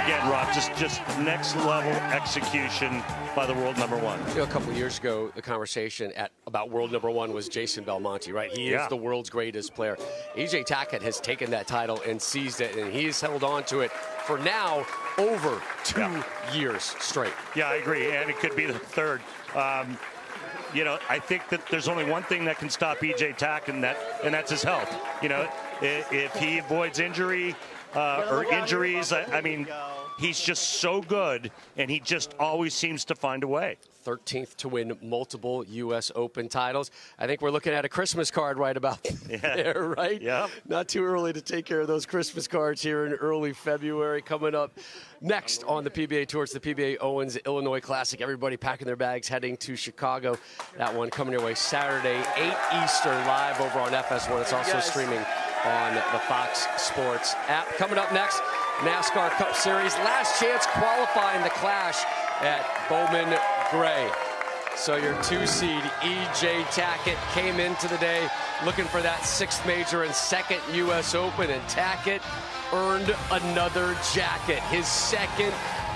S4: Again, Rob, just next level execution by the world number 1.
S2: A couple of years ago, the conversation about world number 1 was Jason Belmonte, right? He is the world's greatest player. E.J. Tacket has taken that title and seized it, and he has held on to it for now over 2 years straight.
S4: Yeah, I agree, and it could be the 3rd. I think that there's only one thing that can stop E.J. Tacket, and that's his health. If he avoids injury or injuries, I mean, he's just so good, and he just always seems to find a way.
S2: 13th to win multiple U.S. Open titles. I think we're looking at a Christmas card right about there, right?
S4: Yeah.
S2: Not too early to take care of those Christmas cards here in early February. Coming up next on the PBA Tour, it's the PBA Owens Illinois Classic. Everybody packing their bags, heading to Chicago. That one coming your way Saturday, 8 Eastern, live over on FS1. It's also streaming on the Fox Sports app. Coming up next, NASCAR Cup Series. Last chance qualifying the Clash at Bowman Gray. So your 2 seed, E.J. Tacket, came into the day looking for that 6th major and 2nd U.S. Open, and Tacket earned another jacket, his 2nd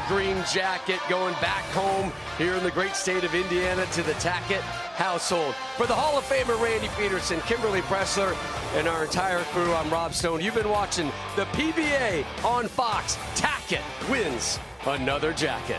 S2: green jacket, going back home here in the great state of Indiana to the Tacket household. For the Hall of Famer Randy Pederson, Kimberly Pressler, and our entire crew, I'm Rob Stone. You've been watching the PBA on Fox. Tacket wins another jacket.